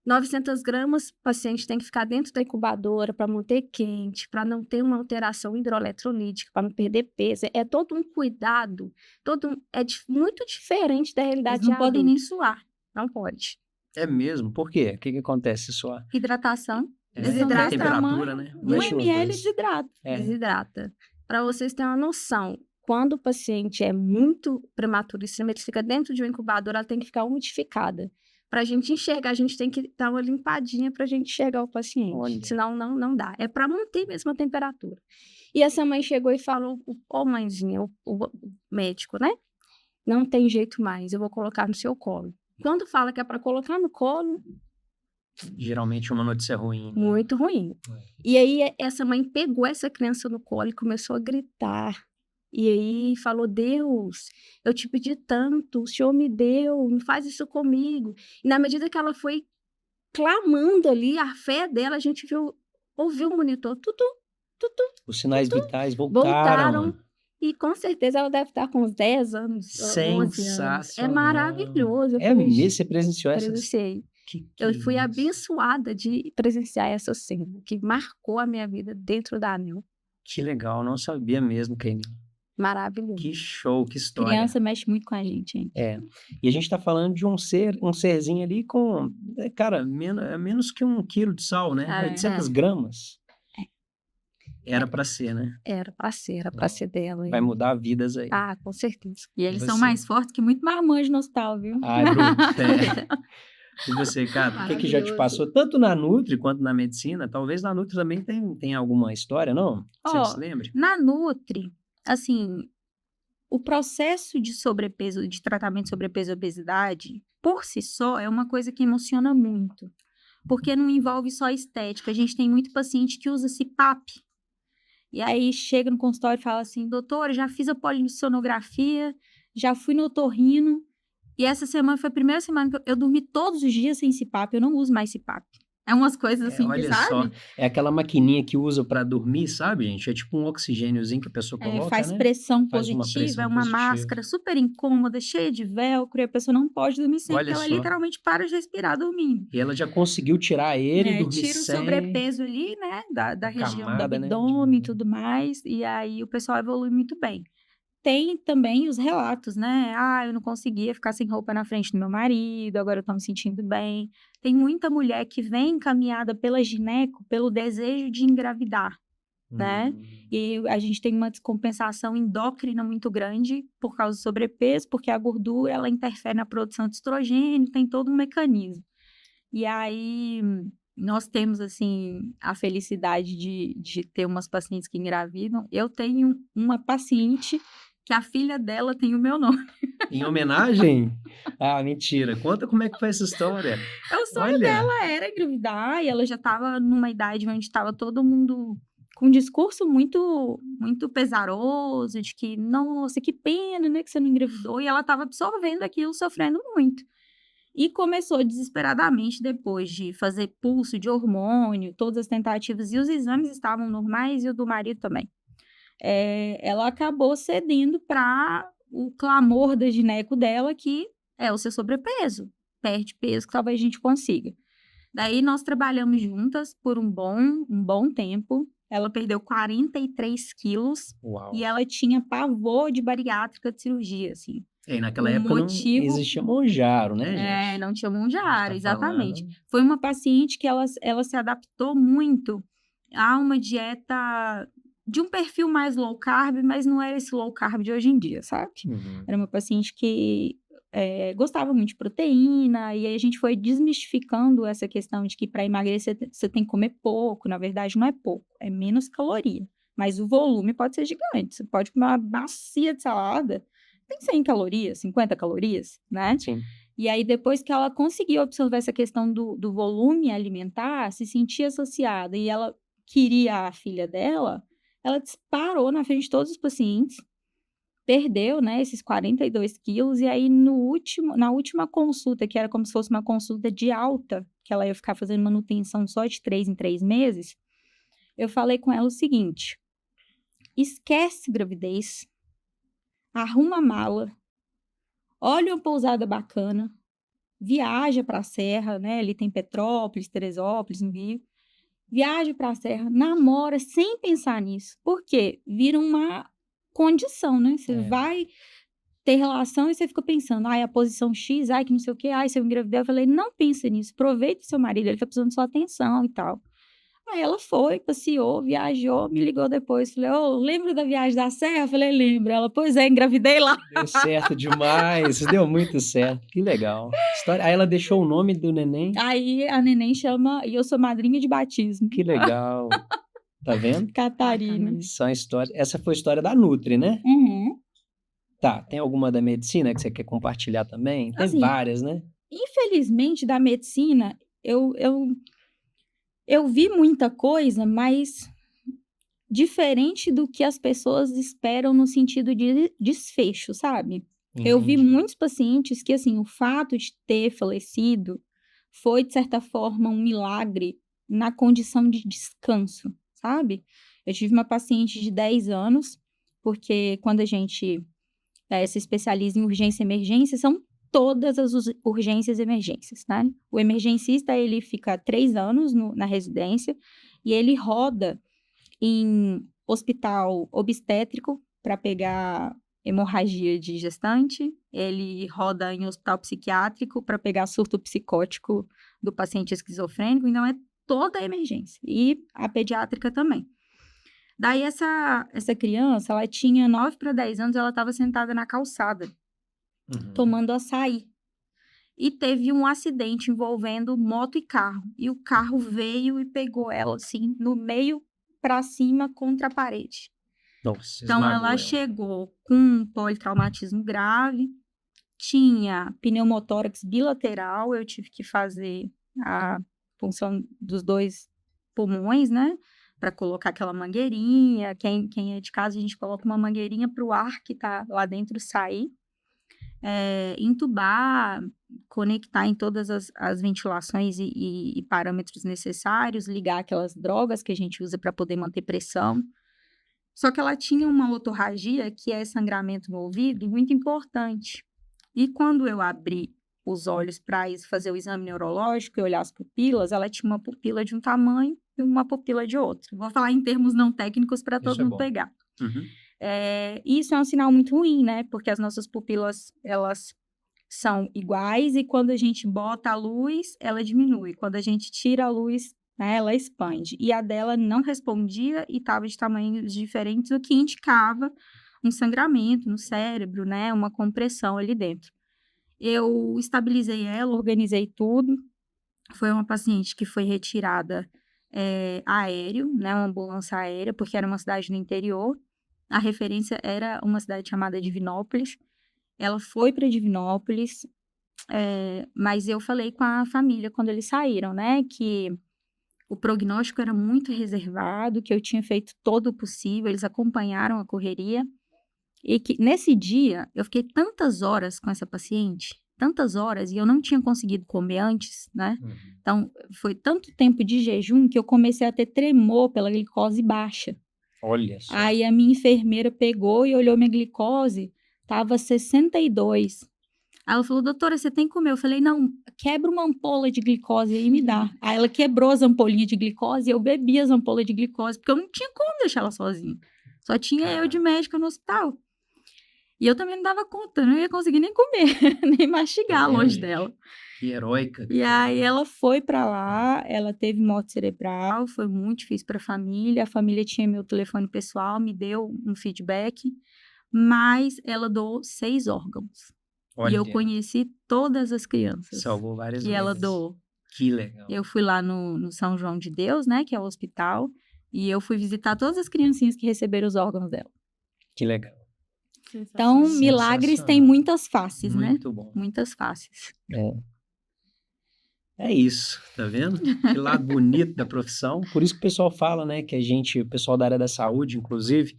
900 gramas, o paciente tem que ficar dentro da incubadora para manter quente, para não ter uma alteração hidroeletrolítica, para não perder peso. É todo um cuidado, muito diferente da realidade Eles não podem adulta. nem suar. Não pode. É mesmo? Por quê? O que acontece, sua? Hidratação. A temperatura, né? 1 ml desidrata. Desidrata. Para vocês terem uma noção, quando o paciente é muito prematuro, ele fica dentro de uma incubadora, ela tem que ficar umidificada. Para a gente enxergar, a gente tem que dar uma limpadinha para a gente enxergar o paciente. Olha. Senão, não dá. É para manter mesmo a temperatura. E essa mãe chegou e falou, mãezinha, o médico, né? Não tem jeito mais, eu vou colocar no seu colo. Quando fala que é para colocar no colo, Geralmente uma notícia ruim. muito ruim. E aí, essa mãe pegou essa criança no colo e começou a gritar. E aí, falou, Deus, eu te pedi tanto, o Senhor me deu, não faz isso comigo. E na medida que ela foi clamando ali, a fé dela, a gente ouviu o monitor, tutu, Os sinais vitais voltaram. voltaram. E com certeza ela deve estar com uns 10 anos, 11 anos. É Sensacional. maravilhoso. Eu É falei, mesmo? Você presenciou essas? presenciei. Que Eu fui isso? abençoada de presenciar essa cena, que marcou a minha vida dentro da ANEL. Que legal, não sabia mesmo, Kenny. Maravilhoso. Que show, que história. Criança mexe muito com a gente, hein? É. E a gente tá falando de um serzinho ali com, cara, menos que 1 quilo de sal, né? É. 800 gramas. Era pra ser, né? Era pra ser dela. Vai mudar vidas aí. Ah, com certeza. E eles são você? mais fortes que muito marmanjo no hospital, viu? Ai, Bruno. E você, cara, o que já te Maravilhoso. passou, tanto na Nutri quanto na medicina? Talvez na Nutri também tem alguma história, não? Você Ó, se lembre? Na Nutri, assim, o processo de sobrepeso, de tratamento de sobrepeso e obesidade, por si só, é uma coisa que emociona muito. Porque não envolve só estética. A gente tem muito paciente que usa CPAP. E aí chega no consultório e fala assim, doutora, já fiz a polissonografia, já fui no otorrino, e essa semana foi a primeira semana que eu dormi todos os dias sem CPAP, eu não uso mais CPAP. É umas coisas assim, que, Olha sabe? só, é aquela maquininha que usa pra dormir, sabe, gente? É tipo um oxigêniozinho que a pessoa coloca, Faz né? pressão Faz uma positiva, pressão É uma positiva. máscara super incômoda, cheia de velcro, e a pessoa não pode dormir sem, Olha porque ela só. literalmente para de respirar dormindo. E ela já conseguiu tirar ele e dormir Tira o sem sobrepeso ali, né, da a região do camada, né? abdômen e tudo mais, e aí o pessoal evolui muito bem. Tem também os relatos, né? Ah, eu não conseguia ficar sem roupa na frente do meu marido, agora eu tô me sentindo bem. Tem muita mulher que vem encaminhada pela gineco pelo desejo de engravidar, né? E a gente tem uma descompensação endócrina muito grande por causa do sobrepeso, porque a gordura, ela interfere na produção de estrogênio, tem todo um mecanismo. E aí, nós temos, assim, a felicidade de ter umas pacientes que engravidam. Eu tenho uma paciente que a filha dela tem o meu nome. Em homenagem? Ah, mentira. Conta como é que foi essa história. O sonho Olha, dela era engravidar e ela já estava numa idade onde estava todo mundo com um discurso muito muito pesaroso, de que, nossa, que pena, né, que você não engravidou. E ela estava absorvendo aquilo, sofrendo muito. E começou desesperadamente, depois de fazer pulso de hormônio, todas as tentativas, e os exames estavam normais, e o do marido também. Ela acabou cedendo para o clamor da gineco dela, que é o seu sobrepeso. Perde peso, que talvez a gente consiga. Daí nós trabalhamos juntas por um bom tempo. Ela perdeu 43 quilos uau. e ela tinha pavor de bariátrica de cirurgia, assim. E naquela O época motivo- não existia Monjaro, né, gente? Não tinha A Monjaro, gente tá exatamente. falando- Foi uma paciente que ela se adaptou muito a uma dieta de um perfil mais low carb, mas não era esse low carb de hoje em dia, sabe? Uhum. Era uma paciente que gostava muito de proteína, e aí a gente foi desmistificando essa questão de que para emagrecer você tem que comer pouco. Na verdade, não é pouco, é menos caloria. Mas o volume pode ser gigante. Você pode comer uma bacia de salada, tem 100 calorias, 50 calorias, né? Sim. E aí, depois que ela conseguiu absorver essa questão do volume alimentar, se sentia associada e ela queria a filha dela, ela disparou na frente de todos os pacientes, perdeu, né, esses 42 quilos, e aí na última consulta, que era como se fosse uma consulta de alta, que ela ia ficar fazendo manutenção só de 3 em 3 meses, eu falei com ela o seguinte: esquece gravidez, arruma a mala, olha uma pousada bacana, viaja para a Serra, né? Ali tem Petrópolis, Teresópolis, no Rio. Viaja para a Serra, namora sem pensar nisso. Por quê? Vira uma condição, né? Você vai ter relação e você fica pensando, ai, a posição X, ai, que não sei o quê, ai, se eu engravidei. Eu falei, não pensa nisso, aproveita o seu marido, ele tá precisando de sua atenção e tal. Aí ela foi, passeou, viajou, me ligou depois. Falei, lembra da viagem da Serra? Eu falei, lembro. Ela, pois é, engravidei lá. Deu certo demais, deu muito certo. Que legal. Aí ela deixou o nome do neném. Aí a neném chama, e eu sou madrinha de batismo. Que legal. Tá vendo? Catarina. São histórias. Essa foi a história da Nutri, né? Uhum. Tá, tem alguma da medicina que você quer compartilhar também? Tem Assim, várias, né? Infelizmente, da medicina, eu vi muita coisa, mas diferente do que as pessoas esperam no sentido de desfecho, sabe? Eu vi Entendi. muitos pacientes que, assim, o fato de ter falecido foi, de certa forma, um milagre na condição de descanso, sabe? Eu tive uma paciente de 10 anos, porque quando a gente se especializa em urgência e emergência, são todas as urgências e emergências, né? O emergencista, ele fica 3 anos na residência e ele roda em hospital obstétrico para pegar hemorragia de gestante, ele roda em hospital psiquiátrico para pegar surto psicótico do paciente esquizofrênico, então é toda a emergência, e a pediátrica também. Daí essa criança, ela tinha 9 para 10 anos, ela estava sentada na calçada, tomando açaí. E teve um acidente envolvendo moto e carro. E o carro veio e pegou ela, assim, no meio para cima contra a parede. Nossa, então, ela chegou com um politraumatismo grave, tinha pneumotórax bilateral, eu tive que fazer a punção dos 2 pulmões, né? Para colocar aquela mangueirinha. Quem é de casa, a gente coloca uma mangueirinha para o ar que está lá dentro sair. Entubar, conectar em todas as ventilações e parâmetros necessários, ligar aquelas drogas que a gente usa para poder manter pressão. Só que ela tinha uma otorragia, que é sangramento no ouvido, muito importante. E quando eu abri os olhos para fazer o exame neurológico e olhar as pupilas, ela tinha uma pupila de um tamanho e uma pupila de outro. Vou falar em termos não técnicos para todo mundo pegar. Isso é um sinal muito ruim, né? Porque as nossas pupilas, elas são iguais e quando a gente bota a luz, ela diminui. Quando a gente tira a luz, né, ela expande. E a dela não respondia e estava de tamanhos diferentes, o que indicava um sangramento no cérebro, né? Uma compressão ali dentro. Eu estabilizei ela, organizei tudo. Foi uma paciente que foi retirada aéreo, né? Uma ambulância aérea, porque era uma cidade no interior. A referência era uma cidade chamada Divinópolis. Ela foi para Divinópolis, mas eu falei com a família quando eles saíram, né? Que o prognóstico era muito reservado, que eu tinha feito todo o possível, eles acompanharam a correria. E que nesse dia, eu fiquei tantas horas com essa paciente, tantas horas, e eu não tinha conseguido comer antes, né? Então, foi tanto tempo de jejum que eu comecei a ter tremor pela glicose baixa. Olha só. Aí a minha enfermeira pegou e olhou minha glicose, tava 62. Aí ela falou, doutora, você tem que comer? Eu falei, não, quebra uma ampola de glicose aí e me dá. Aí ela quebrou as ampolinhas de glicose e eu bebi as ampolas de glicose, porque eu não tinha como deixar ela sozinha. Só tinha eu de médica no hospital. E eu também não dava conta, não ia conseguir nem comer, nem mastigar longe dela. Que heróica. E aí ela foi para lá, ela teve morte cerebral, foi muito difícil para a família tinha meu telefone pessoal, me deu um feedback, mas ela doou 6 órgãos. Olha. E eu conheci todas as crianças. Salvou várias vezes. E ela doou. Que legal. Eu fui lá no São João de Deus, né, que é o hospital, e eu fui visitar todas as criancinhas que receberam os órgãos dela. Que legal. Então, milagres têm muitas faces, né? Muito bom. Muitas faces. É isso, tá vendo? Que lado bonito da profissão. Por isso que o pessoal fala, né, que o pessoal da área da saúde, inclusive,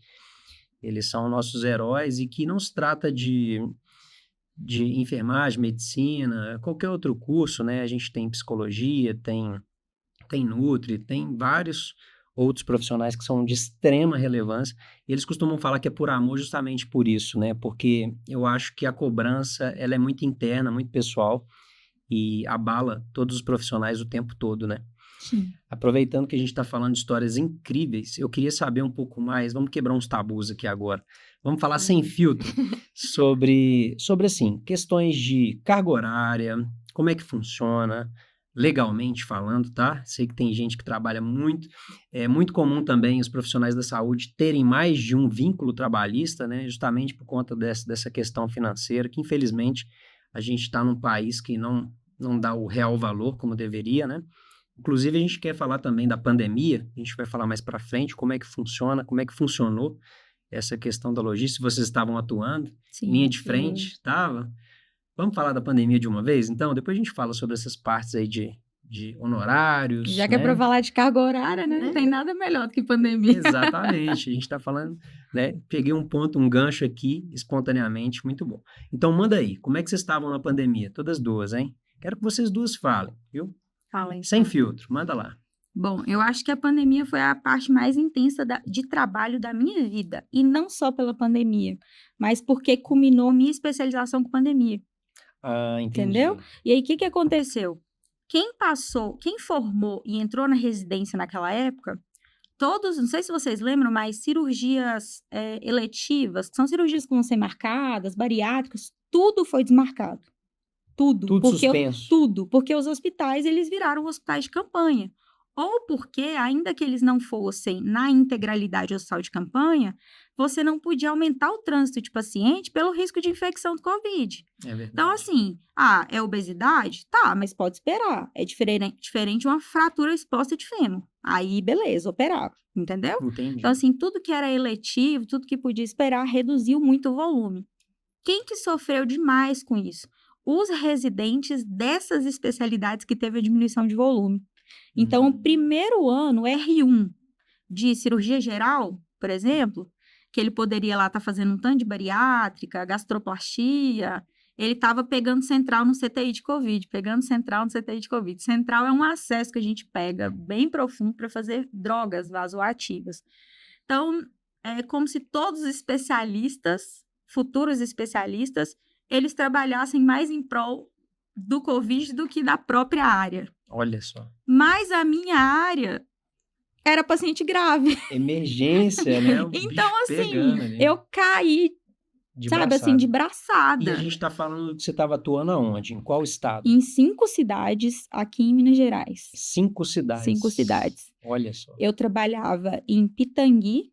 eles são nossos heróis e que não se trata de enfermagem, medicina, qualquer outro curso, né? A gente tem psicologia, tem nutri, tem vários outros profissionais que são de extrema relevância, e eles costumam falar que é por amor justamente por isso, né? Porque eu acho que a cobrança, ela é muito interna, muito pessoal, e abala todos os profissionais o tempo todo, né? Sim. Aproveitando que a gente está falando de histórias incríveis, eu queria saber um pouco mais, vamos quebrar uns tabus aqui agora, vamos falar sem filtro sobre assim, questões de carga horária, como é que funciona, legalmente falando, tá? Sei que tem gente que trabalha muito, é muito comum também os profissionais da saúde terem mais de um vínculo trabalhista, né? Justamente por conta dessa questão financeira, que infelizmente a gente está num país que não dá o real valor como deveria, né? Inclusive a gente quer falar também da pandemia, a gente vai falar mais para frente como é que funciona, como é que funcionou essa questão da logística, se vocês estavam atuando, Sim, linha de frente, estava... Vamos falar da pandemia de uma vez? Então, depois a gente fala sobre essas partes aí de honorários, já que é para falar de carga horária, né? Não tem nada melhor do que pandemia. Exatamente, a gente está falando, né? Peguei um gancho aqui, espontaneamente, muito bom. Então, manda aí, como é que vocês estavam na pandemia? Todas duas, hein? Quero que vocês duas falem, viu? Fala aí. Sem filtro, manda lá. Bom, eu acho que a pandemia foi a parte mais intensa de trabalho da minha vida. E não só pela pandemia, mas porque culminou minha especialização com pandemia. Ah, Entendeu? entendi. E aí, o que aconteceu? Quem formou e entrou na residência naquela época, todos, não sei se vocês lembram, mas cirurgias eletivas, que são cirurgias que vão ser marcadas, bariátricas, tudo foi desmarcado. Tudo. Tudo suspenso. Tudo. Porque os hospitais, eles viraram hospitais de campanha. Ou porque, ainda que eles não fossem na integralidade hospital de campanha, você não podia aumentar o trânsito de paciente pelo risco de infecção do Covid. É verdade. Então, assim, é obesidade? Tá, mas pode esperar. É diferente de uma fratura exposta de fêmur. Aí, beleza, operava, entendeu? Entendi. Então, assim, tudo que era eletivo, tudo que podia esperar, reduziu muito o volume. Quem que sofreu demais com isso? Os residentes dessas especialidades que teve a diminuição de volume. Então, o primeiro ano, R1 de cirurgia geral, por exemplo, que ele poderia lá estar fazendo um tanto de bariátrica, gastroplastia, ele estava pegando central no CTI de Covid, Central é um acesso que a gente pega bem profundo para fazer drogas vasoativas. Então, é como se todos os especialistas, futuros especialistas, eles trabalhassem mais em prol do Covid do que da própria área. Olha só. Mas a minha área era paciente grave. Emergência, né? Então, assim, eu caí, de sabe, braçada. assim, de braçada. E a gente tá falando que você estava atuando aonde? Em qual estado? Em 5 cidades aqui em Minas Gerais. 5 cidades? 5 cidades. Olha só. Eu trabalhava em Pitangui,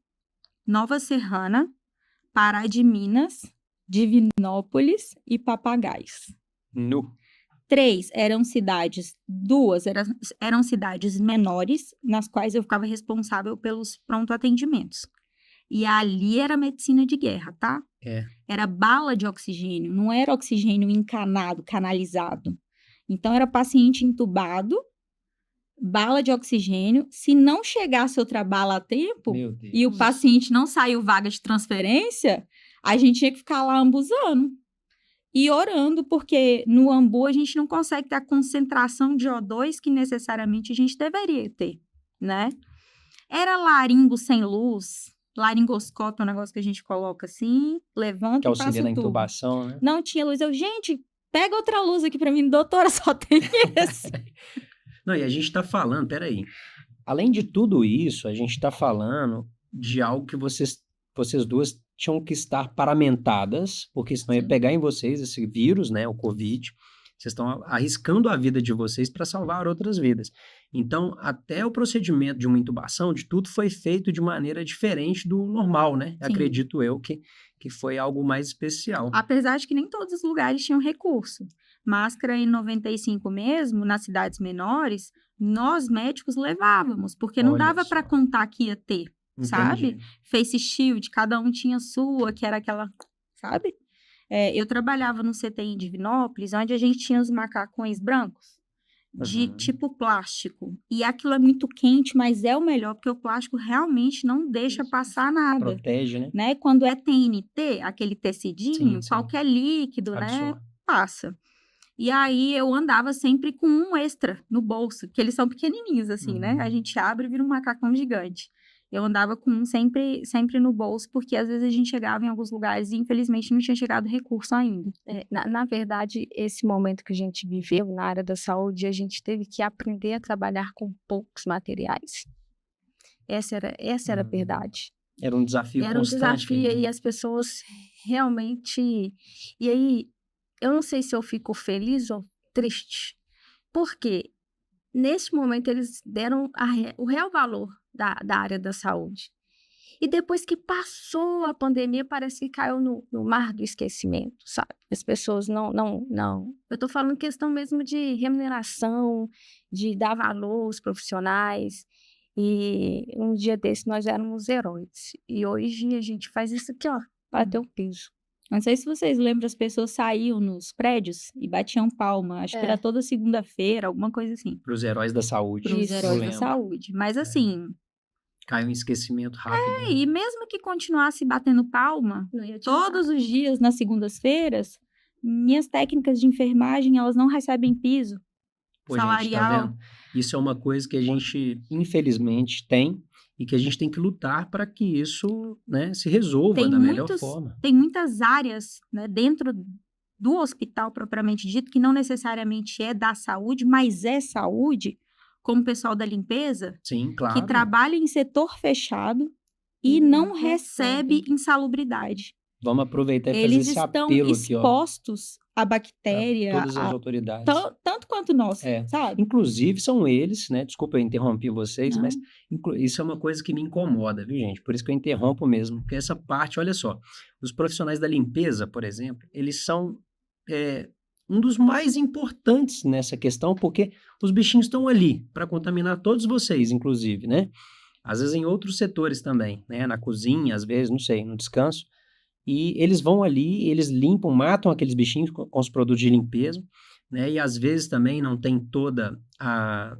Nova Serrana, Pará de Minas, Divinópolis e Papagaios. 3 eram cidades, 2 eram cidades menores, nas quais eu ficava responsável pelos pronto-atendimentos. E ali era medicina de guerra, tá? Era bala de oxigênio, não era oxigênio encanado, canalizado. Então, era paciente entubado, bala de oxigênio. Se não chegasse outra bala a tempo e o paciente não saiu vaga de transferência, a gente tinha que ficar lá ambuzando. E orando, porque no ambu a gente não consegue ter a concentração de O2 que necessariamente a gente deveria ter, né? Era laringo sem luz, laringoscópio é um negócio que a gente coloca assim, levanta e passa o tubo. Que auxilia na intubação, né? Não tinha luz. Gente, pega outra luz aqui pra mim, doutora, só tem esse. Não, e a gente tá falando, peraí, além de tudo isso, a gente tá falando de algo que vocês duas tinham que estar paramentadas, porque senão ia pegar em vocês esse vírus, né, o Covid. Vocês estão arriscando a vida de vocês para salvar outras vidas. Então, até o procedimento de uma intubação, de tudo foi feito de maneira diferente do normal, né? Sim. Acredito eu que foi algo mais especial. Apesar de que nem todos os lugares tinham recurso. Máscara em 95 mesmo, nas cidades menores, nós médicos levávamos, porque não dava para contar que ia ter. Entendi. Sabe? Face shield, cada um tinha sua, que era aquela, sabe? Eu trabalhava no CTI em Divinópolis, onde a gente tinha os macacões brancos, de tipo plástico. E aquilo é muito quente, mas é o melhor, porque o plástico realmente não deixa passar nada. Protege, né? Quando é TNT, aquele tecidinho, sim. Qualquer líquido, né? Passa. E aí, eu andava sempre com um extra no bolso, porque eles são pequenininhos, assim, né? A gente abre e vira um macacão gigante. Eu andava com um sempre no bolso, porque às vezes a gente chegava em alguns lugares e infelizmente não tinha chegado recurso ainda. Na verdade, esse momento que a gente viveu na área da saúde, a gente teve que aprender a trabalhar com poucos materiais. Essa era a verdade. Era um desafio constante. Era um desafio e as pessoas realmente... E aí, eu não sei se eu fico feliz ou triste, porque nesse momento eles deram o real valor da área da saúde. E depois que passou a pandemia, parece que caiu no mar do esquecimento, sabe? As pessoas não. Eu tô falando questão mesmo de remuneração, de dar valor aos profissionais. E um dia desse nós éramos heróis. E hoje a gente faz isso aqui, ó, para ter um piso. Não sei se vocês lembram, as pessoas saíam nos prédios e batiam palma. Acho que era toda segunda-feira, alguma coisa assim. Para os heróis da saúde. Para os heróis da saúde. Mas assim... Caiu em esquecimento rápido. E mesmo que continuasse batendo palma, todos os dias, nas segundas-feiras, minhas técnicas de enfermagem, elas não recebem piso salarial. Gente, tá vendo? Isso é uma coisa que a gente, infelizmente, tem e que a gente tem que lutar para que isso, né, se resolva da melhor forma. Tem muitas áreas, né, dentro do hospital propriamente dito, que não necessariamente é da saúde, mas é saúde, como o pessoal da limpeza, Sim, claro. que trabalha em setor fechado e não recebe insalubridade. Vamos aproveitar e fazer Eles esse estão apelo aqui, ó, expostos à bactéria, todas as autoridades. tanto quanto nós, É. sabe? Inclusive, são eles, né? Desculpa, eu interrompi vocês, Não. mas isso é uma coisa que me incomoda, viu, gente? Por isso que eu interrompo mesmo. Porque essa parte, olha só, os profissionais da limpeza, por exemplo, eles são um dos mais importantes nessa questão, porque os bichinhos estão ali para contaminar todos vocês, inclusive, né? Às vezes em outros setores também, né? Na cozinha, às vezes, não sei, no descanso. E eles vão ali, eles limpam, matam aqueles bichinhos com os produtos de limpeza, né? E às vezes também não tem toda a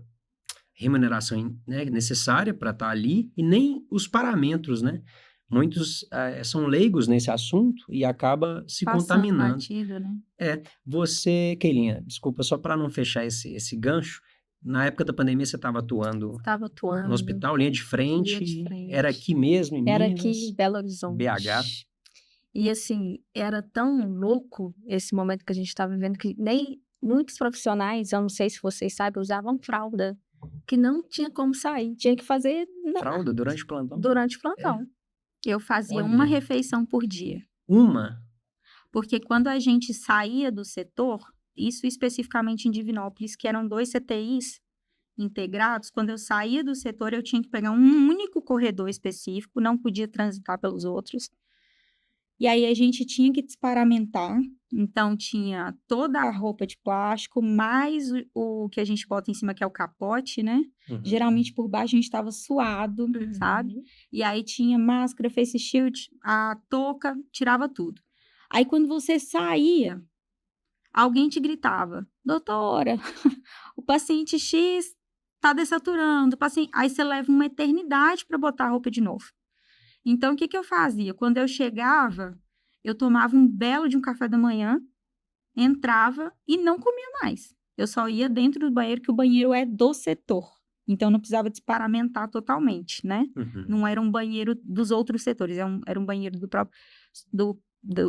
remuneração, né, necessária para estar ali e nem os parâmetros, né? Muitos são leigos nesse assunto e acaba se contaminando. Batido, né? Você, Keilinha, desculpa, só para não fechar esse gancho, na época da pandemia você estava atuando Estava atuando. no hospital, linha de frente, Linha de frente. era aqui mesmo, em Era Minas, aqui em Belo Horizonte. BH. E assim, era tão louco esse momento que a gente estava vivendo que nem muitos profissionais, eu não sei se vocês sabem, usavam fralda, que não tinha como sair, tinha que fazer Fralda durante o plantão? durante o plantão. Eu fazia Olha. uma refeição por dia. Uma? Porque quando a gente saía do setor, isso especificamente em Divinópolis, que eram 2 CTIs integrados, quando eu saía do setor, eu tinha que pegar um único corredor específico, não podia transitar pelos outros. E aí a gente tinha que desparamentar, então tinha toda a roupa de plástico, mais o que a gente bota em cima, que é o capote, né? Uhum. Geralmente por baixo a gente estava suado, sabe? E aí tinha máscara, face shield, a touca, tirava tudo. Aí quando você saía, alguém te gritava, doutora, o paciente X tá dessaturando, o paciente... Aí você leva uma eternidade para botar a roupa de novo. Então, o que eu fazia? Quando eu chegava, eu tomava um belo de um café da manhã, entrava e não comia mais. Eu só ia dentro do banheiro, que o banheiro é do setor. Então, não precisava desparamentar totalmente, né? Uhum. Não era um banheiro dos outros setores, era um banheiro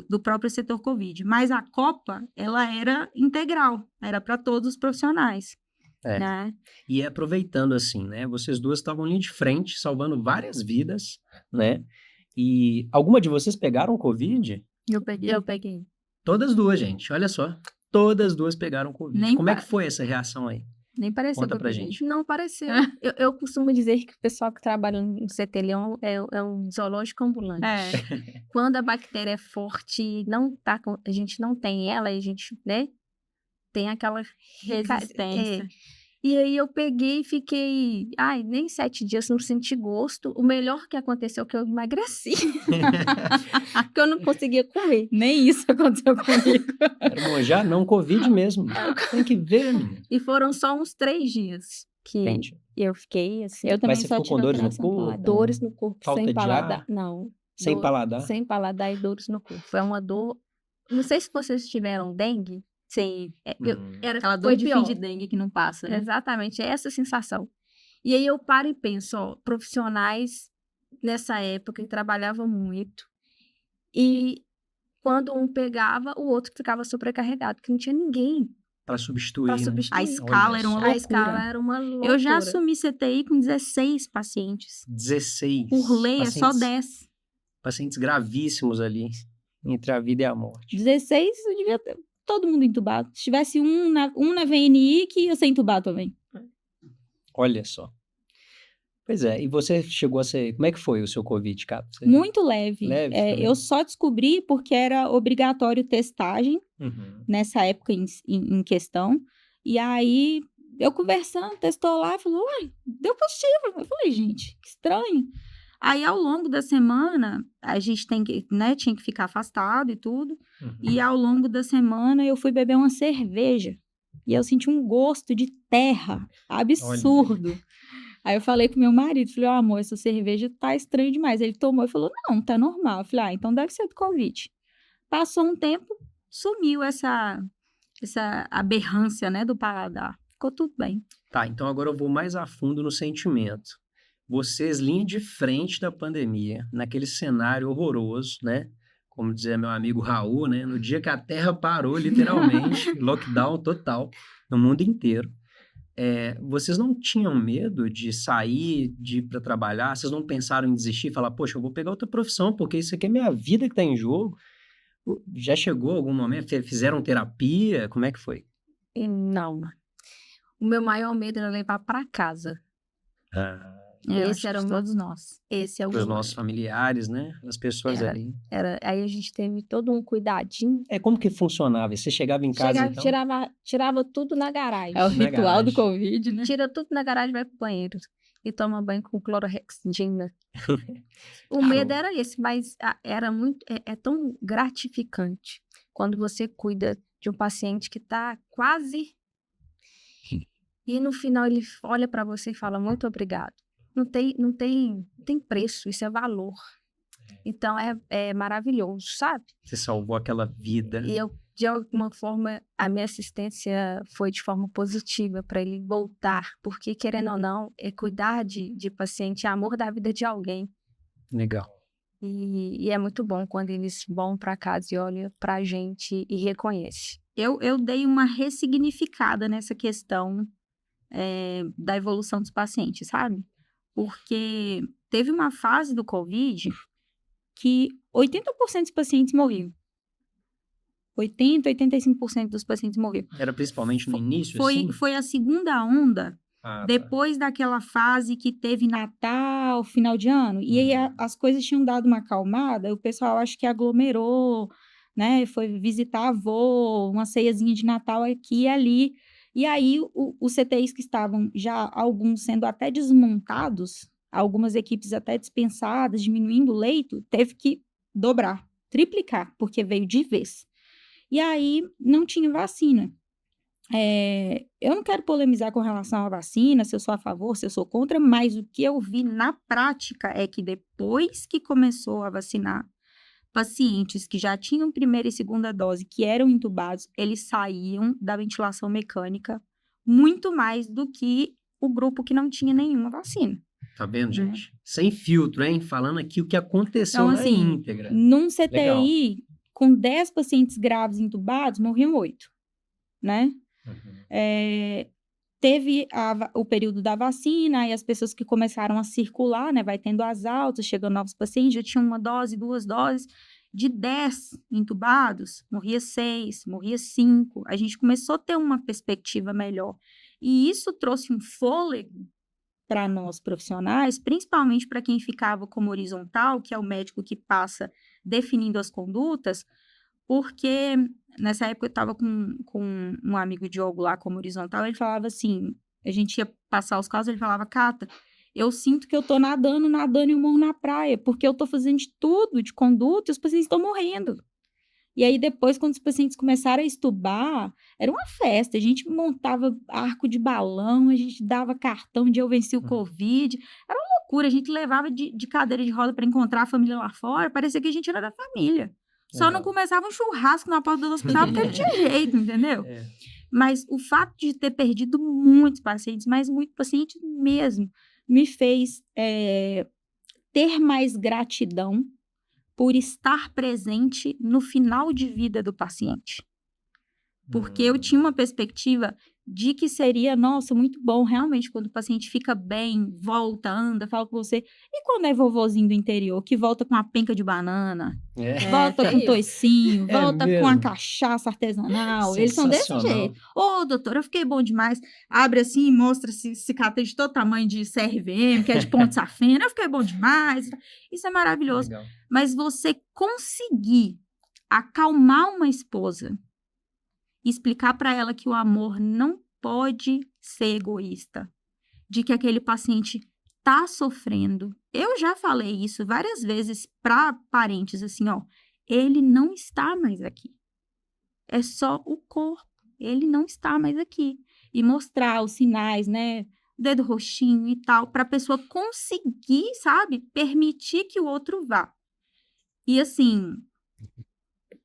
do próprio setor Covid. Mas a Copa, ela era integral, era para todos os profissionais. Né? E aproveitando assim, né? Vocês duas estavam ali de frente, salvando várias vidas, né? E alguma de vocês pegaram Covid? Eu peguei. Todas duas, gente. Olha só. Todas duas pegaram Covid. Como é que foi essa reação aí? Nem pareceu. Conta pra gente. Não pareceu. eu costumo dizer que o pessoal que trabalha no CT Leão é um zoológico ambulante. Quando a bactéria é forte, a gente não tem ela, a gente, né? Tem aquela resistência. E aí eu peguei e fiquei, nem 7 dias não senti gosto. O melhor que aconteceu é que eu emagreci. Porque eu não conseguia comer. Nem isso aconteceu comigo. Era já não Covid mesmo. Tem que ver, menina. E foram só uns 3 dias que eu fiquei assim. Eu também Mas você só ficou com dores no corpo? Dores no corpo, falta sem de paladar. ar? Não. Sem paladar? Sem paladar e dores no corpo. Foi uma dor. Não sei se vocês tiveram dengue. Sim. Era aquela dor de fim de dengue que não passa, né? Exatamente, é essa sensação. E aí eu paro e penso, profissionais nessa época que trabalhavam muito. E quando um pegava, o outro ficava sobrecarregado, porque não tinha ninguém para substituir. Né? A escala era uma loucura. A escala era uma loucura. Eu já assumi CTI com 16 pacientes. 16? Por lei é só 10. Pacientes gravíssimos ali, entre a vida e a morte. 16 eu devia ter todo mundo entubado. Se tivesse um na VNI, que ia ser entubado também. Olha só. Pois é, e você chegou a ser... Como é que foi o seu Covid, cara? Muito leve. Eu só descobri porque era obrigatório testagem nessa época em questão. E aí, eu conversando, testou lá e falou, deu positivo. Eu falei, gente, que estranho. Aí, ao longo da semana, a gente tinha que ficar afastado e tudo. E ao longo da semana, eu fui beber uma cerveja. E eu senti um gosto de terra absurdo. Olha. Aí eu falei com meu marido, falei, amor, essa cerveja tá estranha demais. Ele tomou e falou, não, tá normal. Eu falei, então deve ser do Covid. Passou um tempo, sumiu essa aberrância, né, do paladar. ficou tudo bem. Tá, então agora eu vou mais a fundo no sentimento. Vocês, linha de frente da pandemia, naquele cenário horroroso, né? Como dizia meu amigo Raul, né? No dia que a Terra parou, literalmente, lockdown total no mundo inteiro. Vocês não tinham medo de sair, de ir para trabalhar? Vocês não pensaram em desistir e falar, poxa, eu vou pegar outra profissão, porque isso aqui é minha vida que tá em jogo? Já chegou algum momento? Fizeram terapia? Como é que foi? E não. O meu maior medo era levar para casa. Esse era todos nós. Esse é o Os meu nossos familiares, né? As pessoas ali. Aí a gente teve todo um cuidadinho. Como que funcionava? Você chegava em casa, então? Tirava tudo na garagem. É o Na ritual do garagem. Covid, né? Tira tudo na garagem e vai pro banheiro. E toma banho com clorhexidina. O Show. medo era esse, mas era muito... É tão gratificante quando você cuida de um paciente que tá quase... E no final ele olha para você e fala, muito obrigado. Não tem preço, isso é valor. Então é maravilhoso, sabe? Você salvou aquela vida. E eu, de alguma forma, a minha assistência foi de forma positiva para ele voltar, porque, querendo ou não, cuidar de paciente é amor da vida de alguém. Legal. E é muito bom quando eles vão para casa e olham para a gente e reconhecem. Eu dei uma ressignificada nessa questão da evolução dos pacientes, sabe? Porque teve uma fase do Covid que 80% dos pacientes morriam. 85% dos pacientes morriam. Era principalmente no início, assim? Foi a segunda onda, depois daquela fase que teve Natal, final de ano. E aí as coisas tinham dado uma acalmada, o pessoal acho que aglomerou, né? Foi visitar avô, uma ceiazinha de Natal aqui e ali. E aí, os CTIs que estavam já, alguns sendo até desmontados, algumas equipes até dispensadas, diminuindo o leito, teve que dobrar, triplicar, porque veio de vez. E aí, não tinha vacina. Eu não quero polemizar com relação à vacina, se eu sou a favor, se eu sou contra, mas o que eu vi na prática é que depois que começou a vacinar pacientes que já tinham primeira e segunda dose, que eram intubados, eles saíam da ventilação mecânica muito mais do que o grupo que não tinha nenhuma vacina. Tá vendo, gente? Sem filtro, hein? Falando aqui o que aconteceu Então, na assim, íntegra. num CTI, Legal. com 10 pacientes graves intubados, morriam 8, né? Teve o período da vacina, e as pessoas que começaram a circular, né? Vai tendo as altas, chegando novos pacientes, já tinham 1 dose, 2 doses. De 10 intubados, morria 6, morria 5. A gente começou a ter uma perspectiva melhor. E isso trouxe um fôlego para nós profissionais, principalmente para quem ficava como horizontal, que é o médico que passa definindo as condutas, porque nessa época eu estava com um amigo Diogo lá como horizontal, ele falava assim, a gente ia passar os casos, ele falava, Cata, eu sinto que eu tô nadando e eu morro na praia, porque eu tô fazendo de tudo, de conduta, e os pacientes estão morrendo. E aí depois, quando os pacientes começaram a estubar, era uma festa, a gente montava arco de balão, a gente dava cartão de eu venci o Covid, era uma loucura, a gente levava de cadeira de roda para encontrar a família lá fora, parecia que a gente era da família. Só não começava um churrasco na porta do hospital porque não tinha jeito, entendeu? Mas o fato de ter perdido muitos pacientes, mas muito paciente mesmo, me fez ter mais gratidão por estar presente no final de vida do paciente. Porque eu tinha uma perspectiva de que seria, nossa, muito bom, realmente, quando o paciente fica bem, volta, anda, fala com você. E quando é vovozinho do interior, que volta com a penca de banana, volta com toicinho, volta com a cachaça artesanal, eles são desse jeito. Ô, doutor, eu fiquei bom demais. Abre assim e mostra cicatriz de todo tamanho de CRVM, que é de ponto safena, eu fiquei bom demais. Isso é maravilhoso. Legal. Mas você conseguir acalmar uma esposa e explicar para ela que o amor não pode ser egoísta, de que aquele paciente tá sofrendo. Eu já falei isso várias vezes para parentes, assim, ó, ele não está mais aqui. É só o corpo, ele não está mais aqui. E mostrar os sinais, né, dedo roxinho e tal, para a pessoa conseguir, sabe, permitir que o outro vá. E assim,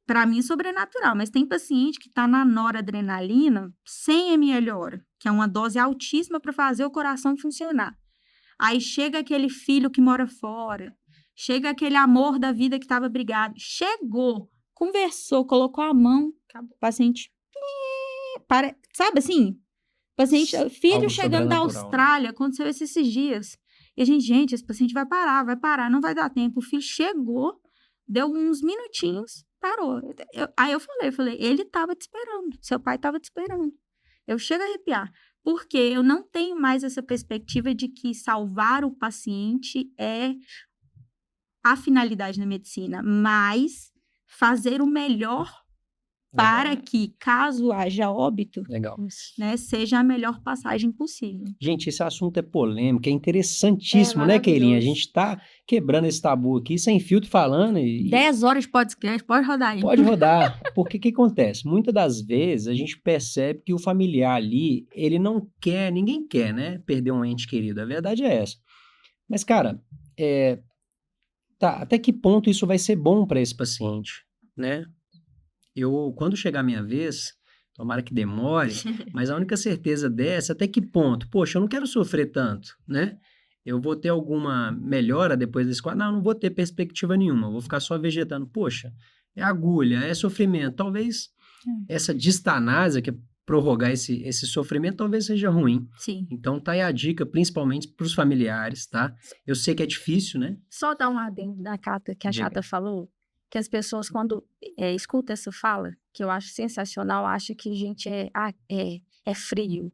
para mim, sobrenatural. Mas tem paciente que está na noradrenalina 100 ml hora, que é uma dose altíssima para fazer o coração funcionar. Aí chega aquele filho que mora fora, chega aquele amor da vida que estava brigado. Chegou, conversou, colocou a mão, acabou. O paciente... Sabe assim? Paciente, filho Algo chegando da sobrenatural. Austrália, aconteceu esses dias. E a gente, esse paciente vai parar, não vai dar tempo. O filho chegou, deu uns minutinhos, parou. Aí eu falei, ele estava te esperando, seu pai estava te esperando. Eu chego a arrepiar, porque eu não tenho mais essa perspectiva de que salvar o paciente é a finalidade da medicina, mas fazer o melhor para que, caso haja óbito, Legal. né, seja a melhor passagem possível. Gente, esse assunto é polêmico, é interessantíssimo, né, Keilinha? A gente tá quebrando esse tabu aqui, sem filtro falando e... 10 horas de podcast, pode rodar aí. Pode rodar, porque o que acontece? Muitas das vezes a gente percebe que o familiar ali, ele não quer, ninguém quer, né, perder um ente querido, a verdade é essa. Mas, cara, até que ponto isso vai ser bom para esse paciente, né? Quando chegar a minha vez, tomara que demore, mas a única certeza dessa, até que ponto? Poxa, eu não quero sofrer tanto, né? Eu vou ter alguma melhora depois desse quadro? Não vou ter perspectiva nenhuma, eu vou ficar só vegetando. Poxa, é agulha, é sofrimento. Talvez essa distanásia, que é prorrogar esse sofrimento, talvez seja ruim. Sim. Então tá aí a dica, principalmente para os familiares, tá? Eu sei que é difícil, né? Só dar um adendo da Cata, que a Chata falou, que as pessoas, quando escutam essa fala, que eu acho sensacional, acham que a gente é frio.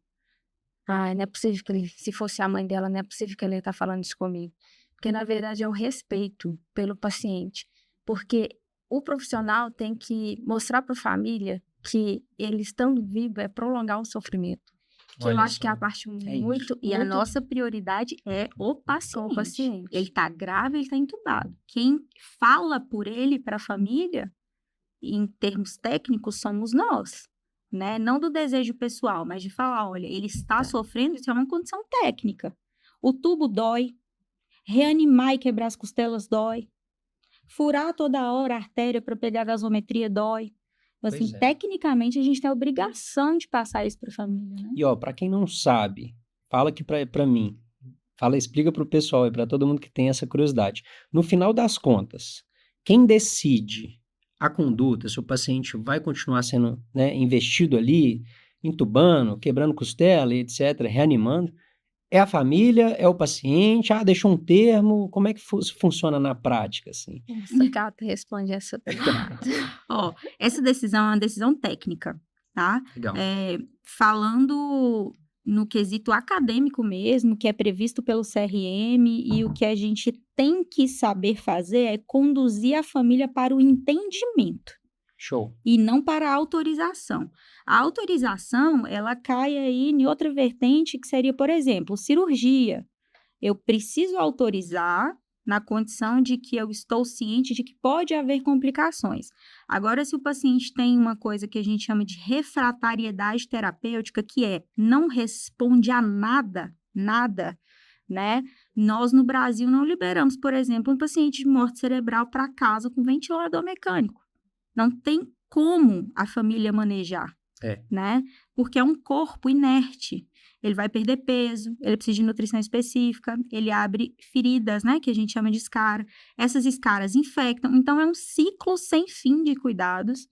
Não é possível que ele, se fosse a mãe dela, não é possível que ele está falando isso comigo. Porque, na verdade, é o respeito pelo paciente. Porque o profissional tem que mostrar para a família que ele estando vivo é prolongar o sofrimento. Que eu acho que é a parte muito... E a nossa prioridade é o paciente. Ele está grave, ele está entubado. Quem fala por ele para a família, em termos técnicos, somos nós. Né? Não do desejo pessoal, mas de falar, olha, ele está sofrendo, isso é uma condição técnica. O tubo dói, reanimar e quebrar as costelas dói, furar toda hora a artéria para pegar a gasometria dói. Assim, tecnicamente, a gente tem a obrigação de passar isso para a família, né? E, ó, para quem não sabe, fala aqui para mim, explica para o pessoal e para todo mundo que tem essa curiosidade. No final das contas, quem decide a conduta, se o paciente vai continuar sendo, né, investido ali, entubando, quebrando costela, etc., reanimando, é a família, é o paciente, deixou um termo, como é que funciona na prática, assim? Essa Cata responde essa pergunta. Essa decisão é uma decisão técnica, tá? Legal. Falando no quesito acadêmico mesmo, que é previsto pelo CRM, e o que a gente tem que saber fazer é conduzir a família para o entendimento. Show. E não para a autorização. A autorização, ela cai aí em outra vertente, que seria, por exemplo, cirurgia. Eu preciso autorizar na condição de que eu estou ciente de que pode haver complicações. Agora, se o paciente tem uma coisa que a gente chama de refratariedade terapêutica, que não responde a nada, né? Nós, no Brasil, não liberamos, por exemplo, um paciente de morte cerebral para casa com ventilador mecânico. Não tem como a família manejar, né? Porque é um corpo inerte. Ele vai perder peso, ele precisa de nutrição específica, ele abre feridas, né? Que a gente chama de escara. Essas escaras infectam. Então, é um ciclo sem fim de cuidados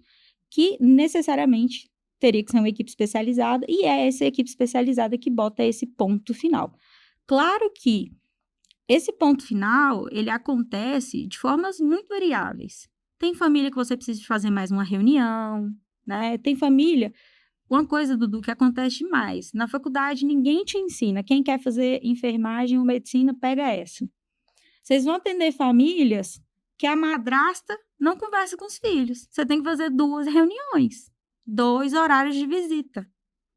que necessariamente teria que ser uma equipe especializada, e é essa equipe especializada que bota esse ponto final. Claro que esse ponto final, ele acontece de formas muito variáveis. Tem família que você precisa fazer mais uma reunião, né? Tem família... Uma coisa, Dudu, que acontece demais. Na faculdade, ninguém te ensina. Quem quer fazer enfermagem ou medicina, pega essa. Vocês vão atender famílias que a madrasta não conversa com os filhos. Você tem que fazer 2 reuniões. 2 horários de visita.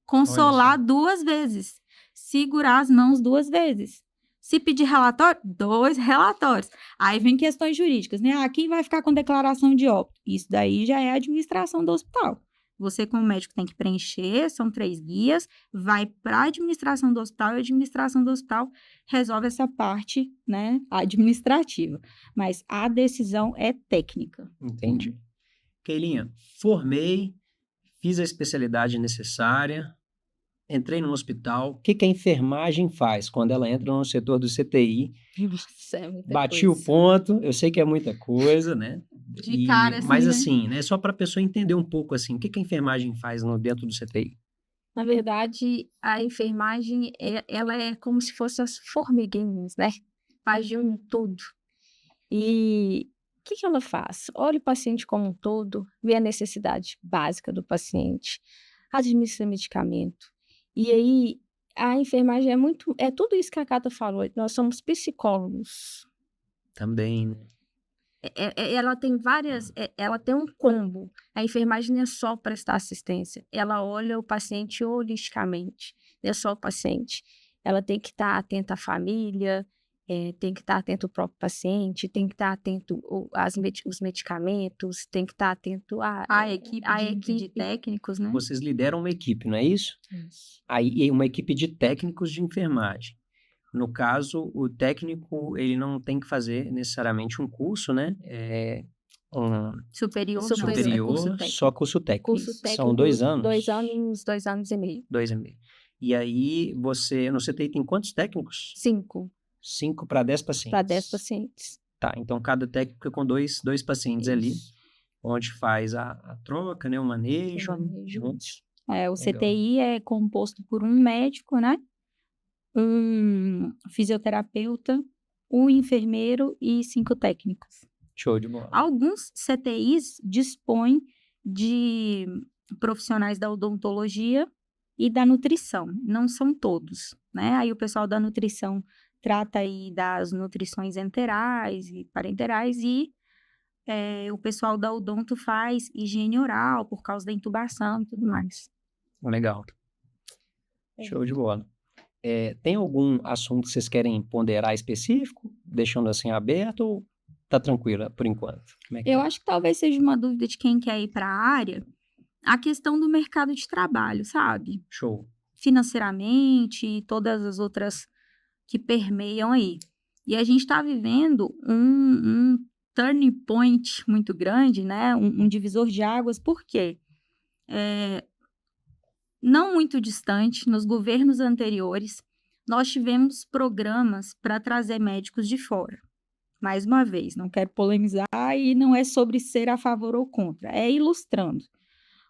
Consolar 2 vezes. Segurar as mãos 2 vezes. Se pedir relatório, 2 relatórios. Aí vem questões jurídicas, né? Quem vai ficar com declaração de óbito? Isso daí já é a administração do hospital. Você, como médico, tem que preencher, são 3 guias, vai para a administração do hospital e a administração do hospital resolve essa parte, né, administrativa. Mas a decisão é técnica. Entendi. Keilinha, formei, fiz a especialidade necessária, entrei no hospital. O que a enfermagem faz quando ela entra no setor do CTI? Nossa, é muita Bati o coisa. ponto, eu sei que é muita coisa, né? De cara, assim, mas né? assim, né? Só para a pessoa entender um pouco assim, o que a enfermagem faz dentro do CTI? Na verdade, a enfermagem, ela é como se fossem as formiguinhas, né? Faz de um tudo. E o que ela faz? Olha o paciente como um todo, vê a necessidade básica do paciente, administra medicamento. E aí, a enfermagem é tudo isso que a Cata falou. Nós somos psicólogos. Também, né? Ela tem ela tem um combo. A enfermagem não é só prestar assistência, ela olha o paciente holisticamente, não é só o paciente. Ela tem que estar atenta à família, tem que estar atento ao próprio paciente, tem que estar atento os medicamentos, tem que estar atento A equipe de técnicos, né? Vocês lideram uma equipe, não é isso? Isso. Aí, uma equipe de técnicos de enfermagem. No caso, o técnico, ele não tem que fazer necessariamente um curso, né? Um Superior, não. superior, curso técnico. só curso técnico. Curso técnico, São 2 anos? 2 anos, 2 anos e meio. 2,5. E aí, você, no CTI tem quantos técnicos? 5 5 para 10 pacientes. para 10 pacientes. Tá, então cada técnico fica com dois pacientes ali, Isso. onde faz a troca, né? O manejo, juntos. O Legal. CTI é composto por um médico, né? Um fisioterapeuta, um enfermeiro e 5 técnicos. Show de bola. Alguns CTIs dispõem de profissionais da odontologia e da nutrição. Não são todos, né? Aí o pessoal da nutrição trata aí das nutrições enterais e parenterais e o pessoal da odonto faz higiene oral por causa da intubação e tudo mais. Legal. Show de bola. Tem algum assunto que vocês querem ponderar específico, deixando assim aberto, ou tá tranquila por enquanto? Como é que Eu tá? acho que talvez seja uma dúvida de quem quer ir para a área, a questão do mercado de trabalho, sabe? Show. Financeiramente e todas as outras que permeiam aí. E a gente está vivendo um turning point muito grande, né? Um divisor de águas, por quê? Não muito distante, nos governos anteriores, nós tivemos programas para trazer médicos de fora. Mais uma vez, não quero polemizar e não é sobre ser a favor ou contra, é ilustrando.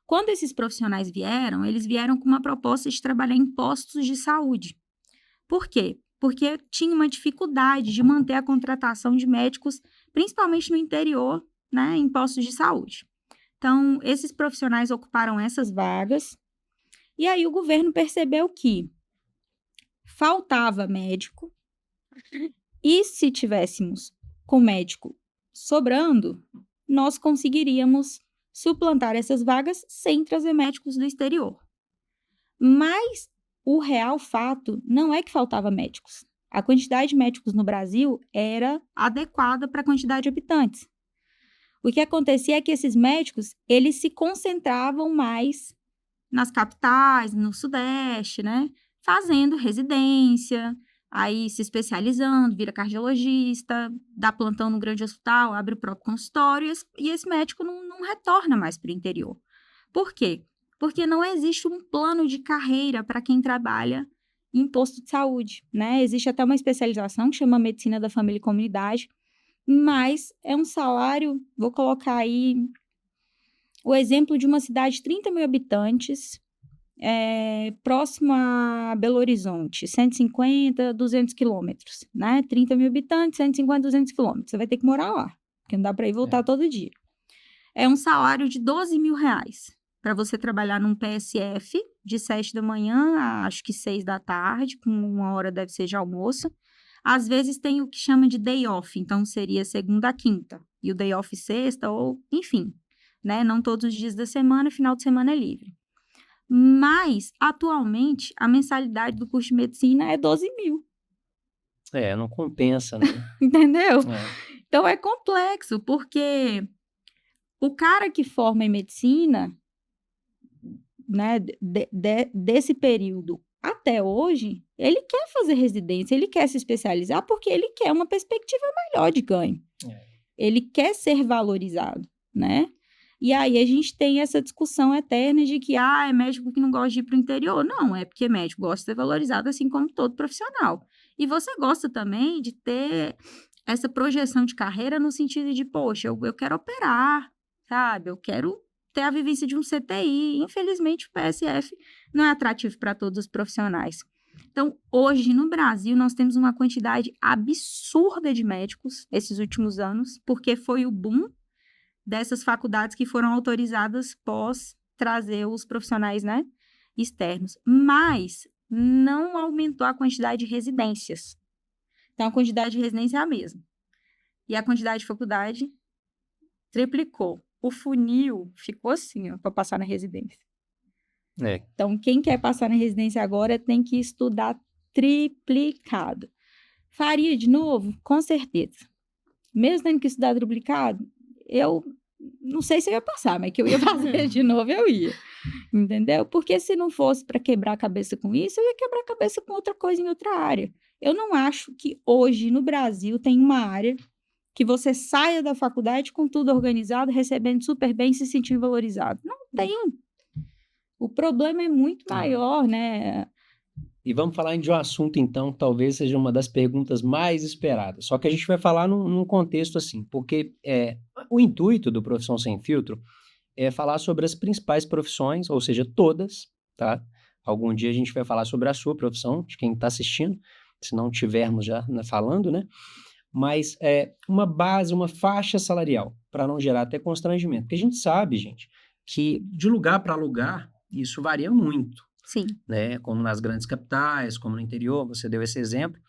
Quando esses profissionais vieram, eles vieram com uma proposta de trabalhar em postos de saúde. Por quê? Porque tinha uma dificuldade de manter a contratação de médicos, principalmente no interior, né, em postos de saúde. Então, esses profissionais ocuparam essas vagas, e aí o governo percebeu que faltava médico, e se tivéssemos com médico sobrando, nós conseguiríamos suplantar essas vagas sem trazer médicos do exterior. Mas o real fato não é que faltava médicos. A quantidade de médicos no Brasil era adequada para a quantidade de habitantes. O que acontecia é que esses médicos, eles se concentravam mais nas capitais, no Sudeste, né? Fazendo residência, aí se especializando, vira cardiologista, dá plantão no grande hospital, abre o próprio consultório, e esse médico não retorna mais para o interior. Por quê? Porque não existe um plano de carreira para quem trabalha em posto de saúde, né? Existe até uma especialização que chama Medicina da Família e Comunidade, mas é um salário, vou colocar aí o exemplo de uma cidade de 30 mil habitantes, próximo a Belo Horizonte, 150, 200 quilômetros, né? 30 mil habitantes, 150, 200 quilômetros. Você vai ter que morar lá, porque não dá para ir e voltar todo dia. É um salário de R$12 mil para você trabalhar num PSF de 7 da manhã a acho que 6 da tarde, com 1 hora deve ser de almoço. Às vezes tem o que chama de day off, então seria segunda a quinta, e o day off sexta, ou enfim, né? Não todos os dias da semana, final de semana é livre. Mas, atualmente, a mensalidade do curso de medicina é 12 mil. Não compensa, né? Entendeu? Então, é complexo, porque o cara que forma em medicina, né, desse período até hoje, ele quer fazer residência, ele quer se especializar porque ele quer uma perspectiva melhor de ganho. Ele quer ser valorizado, né? E aí a gente tem essa discussão eterna de que, é médico que não gosta de ir para o interior. Não, é porque médico gosta de ser valorizado assim como todo profissional. E você gosta também de ter essa projeção de carreira no sentido de, poxa, eu quero operar, sabe? Eu quero ter a vivência de um CTI. Infelizmente, o PSF não é atrativo para todos os profissionais. Então, hoje, no Brasil, nós temos uma quantidade absurda de médicos esses últimos anos, porque foi o boom dessas faculdades que foram autorizadas pós trazer os profissionais, né, externos. Mas não aumentou a quantidade de residências. Então, a quantidade de residência é a mesma. E a quantidade de faculdade triplicou. O funil ficou assim, ó, para passar na residência. Então, quem quer passar na residência agora tem que estudar triplicado. Faria de novo? Com certeza. Mesmo tendo que estudar triplicado, eu não sei se eu ia passar, mas que eu ia fazer de novo, eu ia. Entendeu? Porque se não fosse para quebrar a cabeça com isso, eu ia quebrar a cabeça com outra coisa em outra área. Eu não acho que hoje, no Brasil, tem uma área que você saia da faculdade com tudo organizado, recebendo super bem, se sentindo valorizado. Não tem. O problema é muito maior, né? E vamos falar de um assunto, então, que talvez seja uma das perguntas mais esperadas. Só que a gente vai falar num contexto assim, porque o intuito do Profissão Sem Filtro é falar sobre as principais profissões, ou seja, todas, tá? Algum dia a gente vai falar sobre a sua profissão, de quem está assistindo, se não tivermos já falando, né? Mas uma base, uma faixa salarial, para não gerar até constrangimento. Porque a gente sabe, gente, que de lugar para lugar, isso varia muito. Sim. Né? Como nas grandes capitais, como no interior, você deu esse exemplo.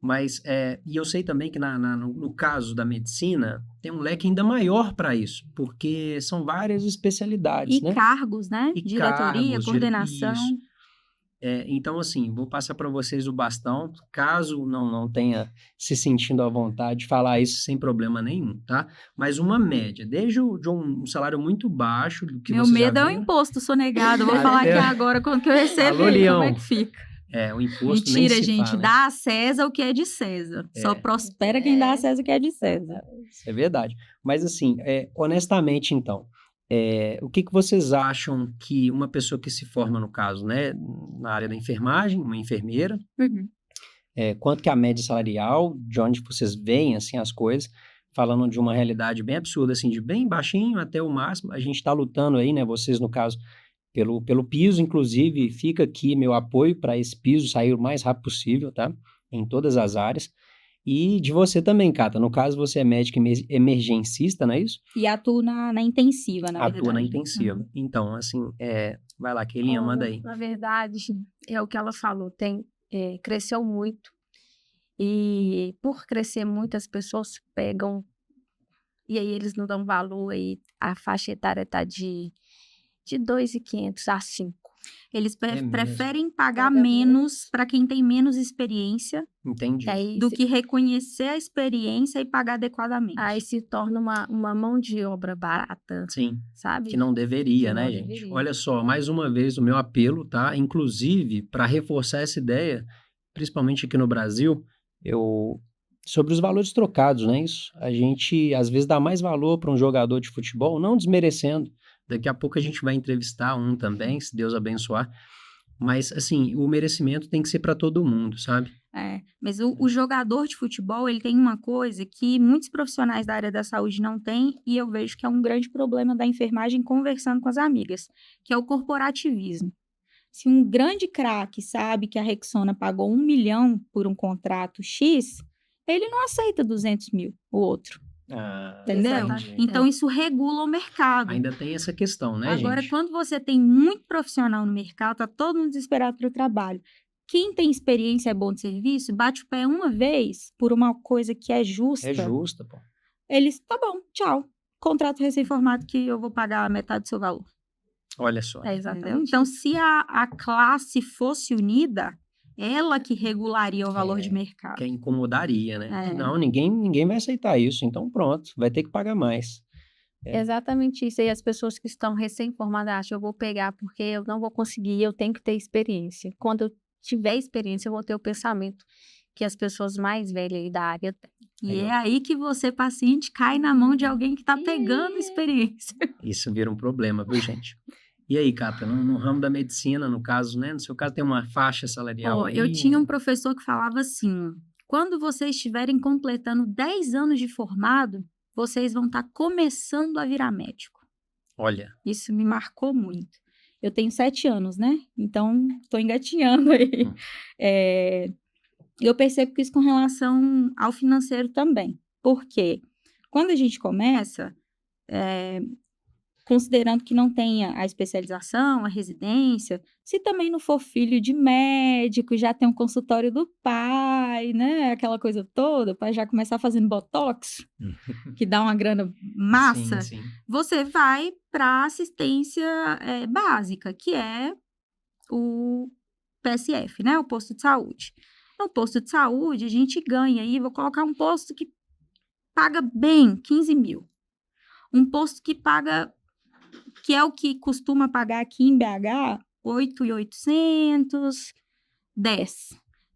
Mas, e eu sei também que no caso da medicina, tem um leque ainda maior para isso, porque são várias especialidades, E né? cargos, né? E Diretoria, cargos, coordenação. isso. Então, assim, vou passar para vocês o bastão, caso não tenha se sentindo à vontade de falar isso sem problema nenhum, tá? Mas uma média, desde de um salário muito baixo, do que Meu você medo já é o ganha. imposto sonegado. Eu vou falar aqui agora quanto que eu recebi, Alô, Leão. como é que fica. O imposto Mentira, nem se gente, fala, dá a César o que é de César. Só prospera quem dá a César o que é de César. Isso é verdade. Mas, assim, honestamente, então, o que vocês acham que uma pessoa que se forma, no caso, né, na área da enfermagem, uma enfermeira, quanto que a média salarial, de onde vocês veem, assim, as coisas, falando de uma realidade bem absurda, assim, de bem baixinho até o máximo, a gente está lutando aí, né, vocês, no caso, pelo piso, inclusive, fica aqui meu apoio para esse piso sair o mais rápido possível, tá? Em todas as áreas. E de você também, Cata. No caso, você é médica emergencista, não é isso? E atuo na intensiva, na verdade. Atua na intensiva. Então, assim, vai lá, Keilinha, manda aí. Na verdade, é o que ela falou, cresceu muito. E por crescer muito, as pessoas pegam, e aí eles não dão valor, aí a faixa etária está de 2.500 a 5. Eles mesmo? preferem pagar menos para quem tem menos experiência Entendi. do que reconhecer a experiência e pagar adequadamente. Aí se torna uma mão de obra barata, Sim, sabe? que não deveria, Que né, não gente? deveria. Olha só, mais uma vez o meu apelo, tá? Inclusive, para reforçar essa ideia, principalmente aqui no Brasil, sobre os valores trocados, né? Isso. A gente, às vezes, dá mais valor para um jogador de futebol, não desmerecendo. Daqui a pouco a gente vai entrevistar um também, se Deus abençoar. Mas, assim, o merecimento tem que ser para todo mundo, sabe? Mas o jogador de futebol, ele tem uma coisa que muitos profissionais da área da saúde não têm, e eu vejo que é um grande problema da enfermagem conversando com as amigas, que é o corporativismo. Se um grande craque sabe que a Rexona pagou 1 milhão por um contrato X, ele não aceita 200 mil, o outro. Entendeu? Exatamente. Então, isso regula o mercado. Ainda tem essa questão, né, Agora, gente? quando você tem muito profissional no mercado, tá todo mundo desesperado para o trabalho. Quem tem experiência é bom de serviço, bate o pé uma vez por uma coisa que é justa. É justa, pô. Eles, tá bom, tchau. Contrato recém-formado que eu vou pagar metade do seu valor. Olha só. Exatamente. Então, se a classe fosse unida, ela que regularia o valor de mercado. Que incomodaria, né? Não, ninguém vai aceitar isso. Então, pronto, vai ter que pagar mais. Exatamente isso. E as pessoas que estão recém-formadas acham, eu vou pegar porque eu não vou conseguir, eu tenho que ter experiência. Quando eu tiver experiência, eu vou ter o pensamento que as pessoas mais velhas aí da área têm. E Legal. é aí que você, paciente, cai na mão de alguém que está pegando experiência. Isso vira um problema, viu, gente? E aí, Cata, no ramo da medicina, no caso, né? No seu caso, tem uma faixa salarial aí? Eu tinha um professor que falava assim, quando vocês estiverem completando 10 anos de formado, vocês vão estar começando a virar médico. Olha, Isso me marcou muito. Eu tenho 7 anos, né? Então, estou engatinhando aí. Eu percebo que isso com relação ao financeiro também. Porque quando a gente começa, considerando que não tenha a especialização, a residência, se também não for filho de médico, já tem um consultório do pai, né? Aquela coisa toda, o pai já começar fazendo botox, que dá uma grana massa, sim. você vai para assistência básica, que é o PSF, né? O posto de saúde. No posto de saúde, a gente ganha aí, vou colocar um posto que paga bem, 15 mil. Um posto que paga, que é o que costuma pagar aqui em BH, 8.800, 10.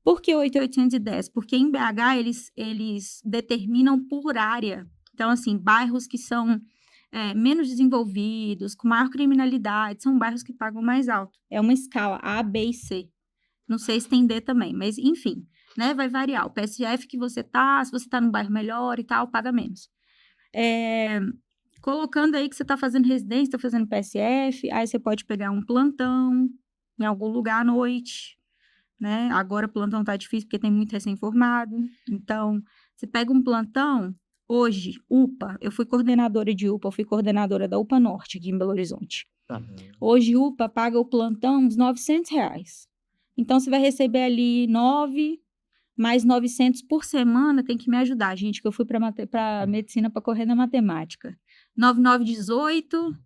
Por que 8.810? Porque em BH eles determinam por área. Então, assim, bairros que são menos desenvolvidos, com maior criminalidade, são bairros que pagam mais alto. É uma escala A, B e C. Não sei se tem D também, mas enfim, né? Vai variar. O PSF que você tá, se você tá num bairro melhor e tal, paga menos. Colocando aí que você tá fazendo residência, tá fazendo PSF, aí você pode pegar um plantão em algum lugar à noite, né? Agora plantão tá difícil porque tem muito recém-formado. Então, você pega um plantão, hoje, UPA, eu fui coordenadora de UPA, eu fui coordenadora da UPA Norte aqui em Belo Horizonte. Hoje, UPA paga o plantão uns R$900. Então, você vai receber ali 9 mais 900 por semana, tem que me ajudar, gente, que eu fui para medicina para correr na matemática. 9,918,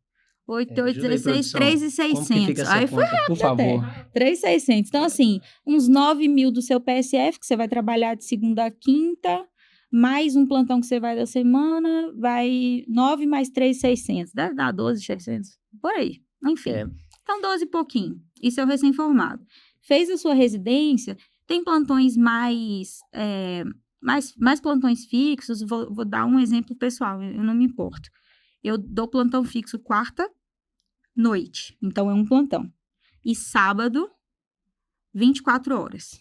8,816, 3,600. Aí foi rápido, por favor. 3,600. Então, assim, uns 9 mil do seu PSF, que você vai trabalhar de segunda a quinta, mais um plantão que você vai da semana, vai 9 mais 3,600. Deve dar 12,600, por aí. Enfim. Então, 12 e pouquinho. Isso é o recém-formado. Fez a sua residência, tem plantões mais plantões fixos. Vou dar um exemplo pessoal, eu não me importo. Eu dou plantão fixo quarta noite, então é um plantão. E sábado, 24 horas.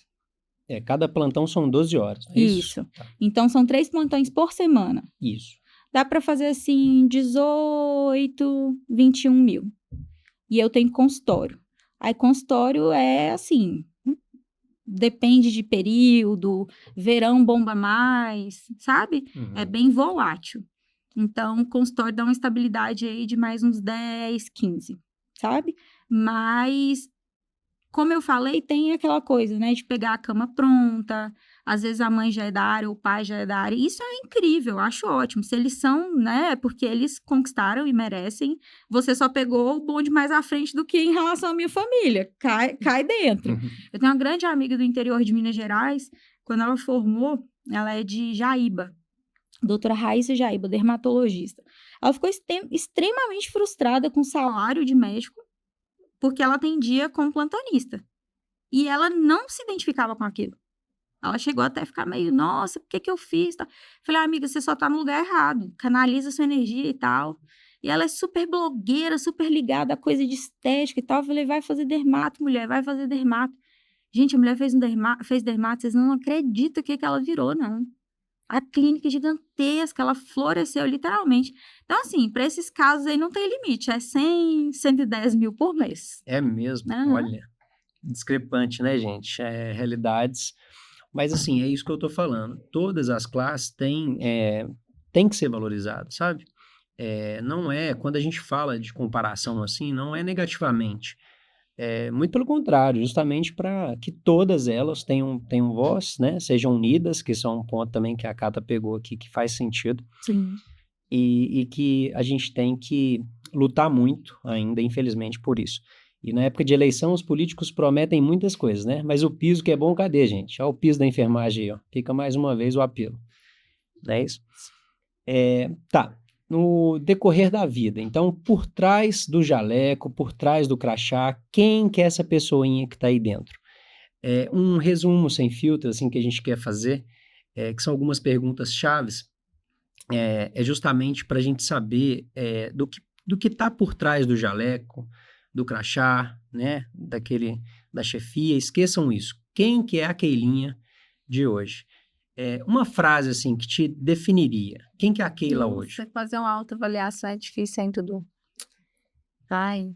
Cada plantão são 12 horas. É isso. Tá. Então, são 3 plantões por semana. Isso. Dá para fazer, assim, 18, 21 mil. E eu tenho consultório. Aí, consultório é, assim, depende de período, verão bomba mais, sabe? É bem volátil. Então, o consultório dá uma estabilidade aí de mais uns 10, 15, sabe? Mas, como eu falei, tem aquela coisa, né? De pegar a cama pronta, às vezes a mãe já é da área, o pai já é da área. Isso é incrível, eu acho ótimo. Se eles são, né? Porque eles conquistaram e merecem. Você só pegou o bonde mais à frente do que em relação à minha família. Cai dentro. Eu tenho uma grande amiga do interior de Minas Gerais. Quando ela formou, ela é de Jaíba. Doutora Raíssa Jaíba, dermatologista. Ela ficou extremamente frustrada com o salário de médico, porque ela atendia como plantonista. E ela não se identificava com aquilo. Ela chegou até a ficar meio, nossa, por que eu fiz? Falei, amiga, você só tá no lugar errado. Canaliza sua energia e tal. E ela é super blogueira, super ligada a coisa de estética e tal. Eu falei, vai fazer dermato, mulher, vai fazer dermato. Gente, a mulher fez dermato, vocês não acreditam o que ela virou, não. A clínica gigantesca, ela floresceu literalmente. Então, assim, para esses casos aí não tem limite, é 100, 110 mil por mês. É mesmo, olha, discrepante, né, gente? Realidades, mas assim, é isso que eu tô falando. Todas as classes têm que ser valorizadas, sabe? Não quando a gente fala de comparação assim, não é negativamente. Muito pelo contrário, justamente para que todas elas tenham voz, né? Sejam unidas, que são um ponto também que a Cata pegou aqui, que faz sentido. Sim. E que a gente tem que lutar muito ainda, infelizmente, por isso. E na época de eleição, os políticos prometem muitas coisas, né? Mas o piso que é bom, cadê, gente? Olha o piso da enfermagem aí, ó. Fica mais uma vez o apelo. Não é isso? Tá. No decorrer da vida. Então, por trás do jaleco, por trás do crachá, quem que é essa pessoinha que está aí dentro? Um resumo sem filtro, assim, que a gente quer fazer, que são algumas perguntas chaves, é justamente para a gente saber do que está por trás do jaleco, do crachá, né, da chefia. Esqueçam isso. Quem que é a Keilinha de hoje? Uma frase, assim, que te definiria. Quem que é a Keila hoje? Você fazer uma autoavaliação é difícil, hein, Dudu? Ai.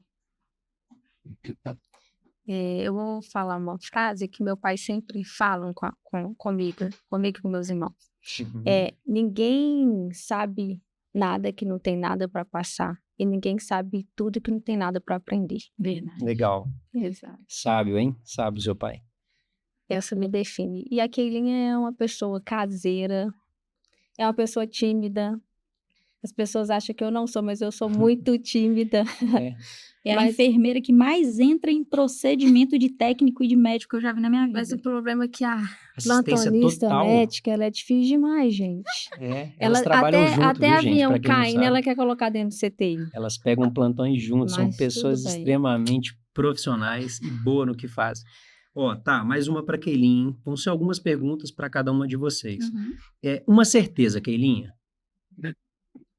Eu vou falar uma frase que meu pai sempre fala comigo e com meus irmãos. Ninguém sabe nada que não tem nada para passar. E ninguém sabe tudo que não tem nada para aprender. Verdade. Legal. Exato. Sábio, hein? Sábio, seu pai. Essa me define. E a Keilinha é uma pessoa caseira, é uma pessoa tímida. As pessoas acham que eu não sou, mas eu sou muito tímida. É a enfermeira que mais entra em procedimento de técnico e de médico que eu já vi na minha vida. Mas o problema é que a Assistência plantonista total. médica, ela é difícil demais, gente. Elas trabalham junto, até viu, gente? avião Pra quem não caindo, sabe. ela quer colocar dentro do CTI. Elas pegam plantões juntos, são Mas pessoas tudo bem. extremamente profissionais e boas no que fazem. Tá, mais uma para Keilinha, hein? Vão ser algumas perguntas para cada uma de vocês. Uhum. Uma certeza, Keilinha?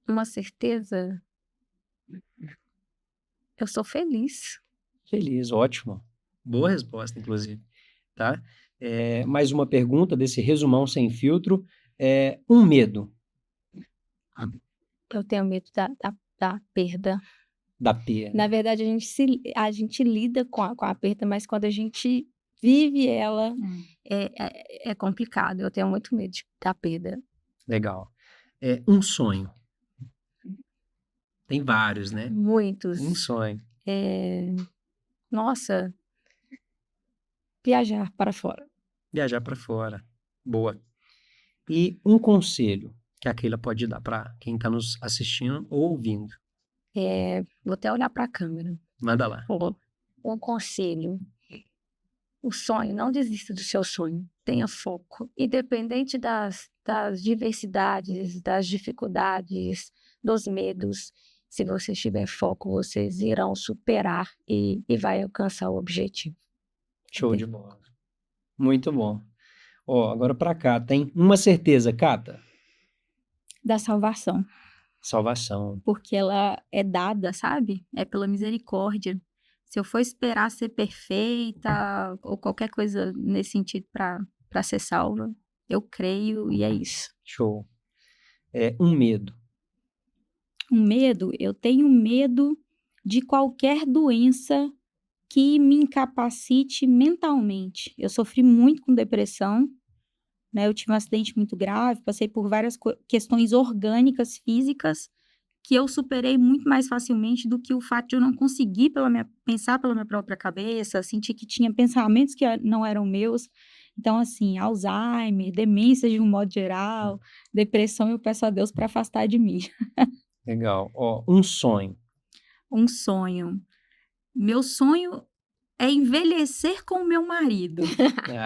Uma certeza? Eu sou feliz. Feliz, ótimo. Boa resposta, inclusive. Tá? Mais uma pergunta desse resumão sem filtro. Um medo. Eu tenho medo da perda. Da perda. Na verdade, a gente lida com a perda, mas quando a gente vive ela, é complicado. Eu tenho muito medo da perda. Legal. Um sonho. Tem vários, né? Muitos. Um sonho. Nossa, viajar para fora. Viajar para fora. Boa. E um conselho que a Keila pode dar para quem está nos assistindo ou ouvindo. Vou até olhar para a câmera. Manda lá. Um conselho. O sonho, não desista do seu sonho. Tenha foco. Independente das diversidades, das dificuldades, dos medos. Se você tiver foco, vocês irão superar e vai alcançar o objetivo. Show de bola. Muito bom. Agora para Cata, hein? Uma certeza, Cata. Da salvação. Salvação. Porque ela é dada, sabe? É pela misericórdia. Se eu for esperar ser perfeita ou qualquer coisa nesse sentido para ser salva, eu creio e é isso. Show. Um medo. Um medo? Eu tenho medo de qualquer doença que me incapacite mentalmente. Eu sofri muito com depressão, né? Eu tive um acidente muito grave, passei por várias questões orgânicas, físicas, que eu superei muito mais facilmente do que o fato de eu não conseguir pensar pela minha própria cabeça, sentir que tinha pensamentos que não eram meus. Então, assim, Alzheimer, demência de um modo geral, depressão, eu peço a Deus para afastar de mim. Legal. Um sonho. Um sonho. Meu sonho é envelhecer com o meu marido.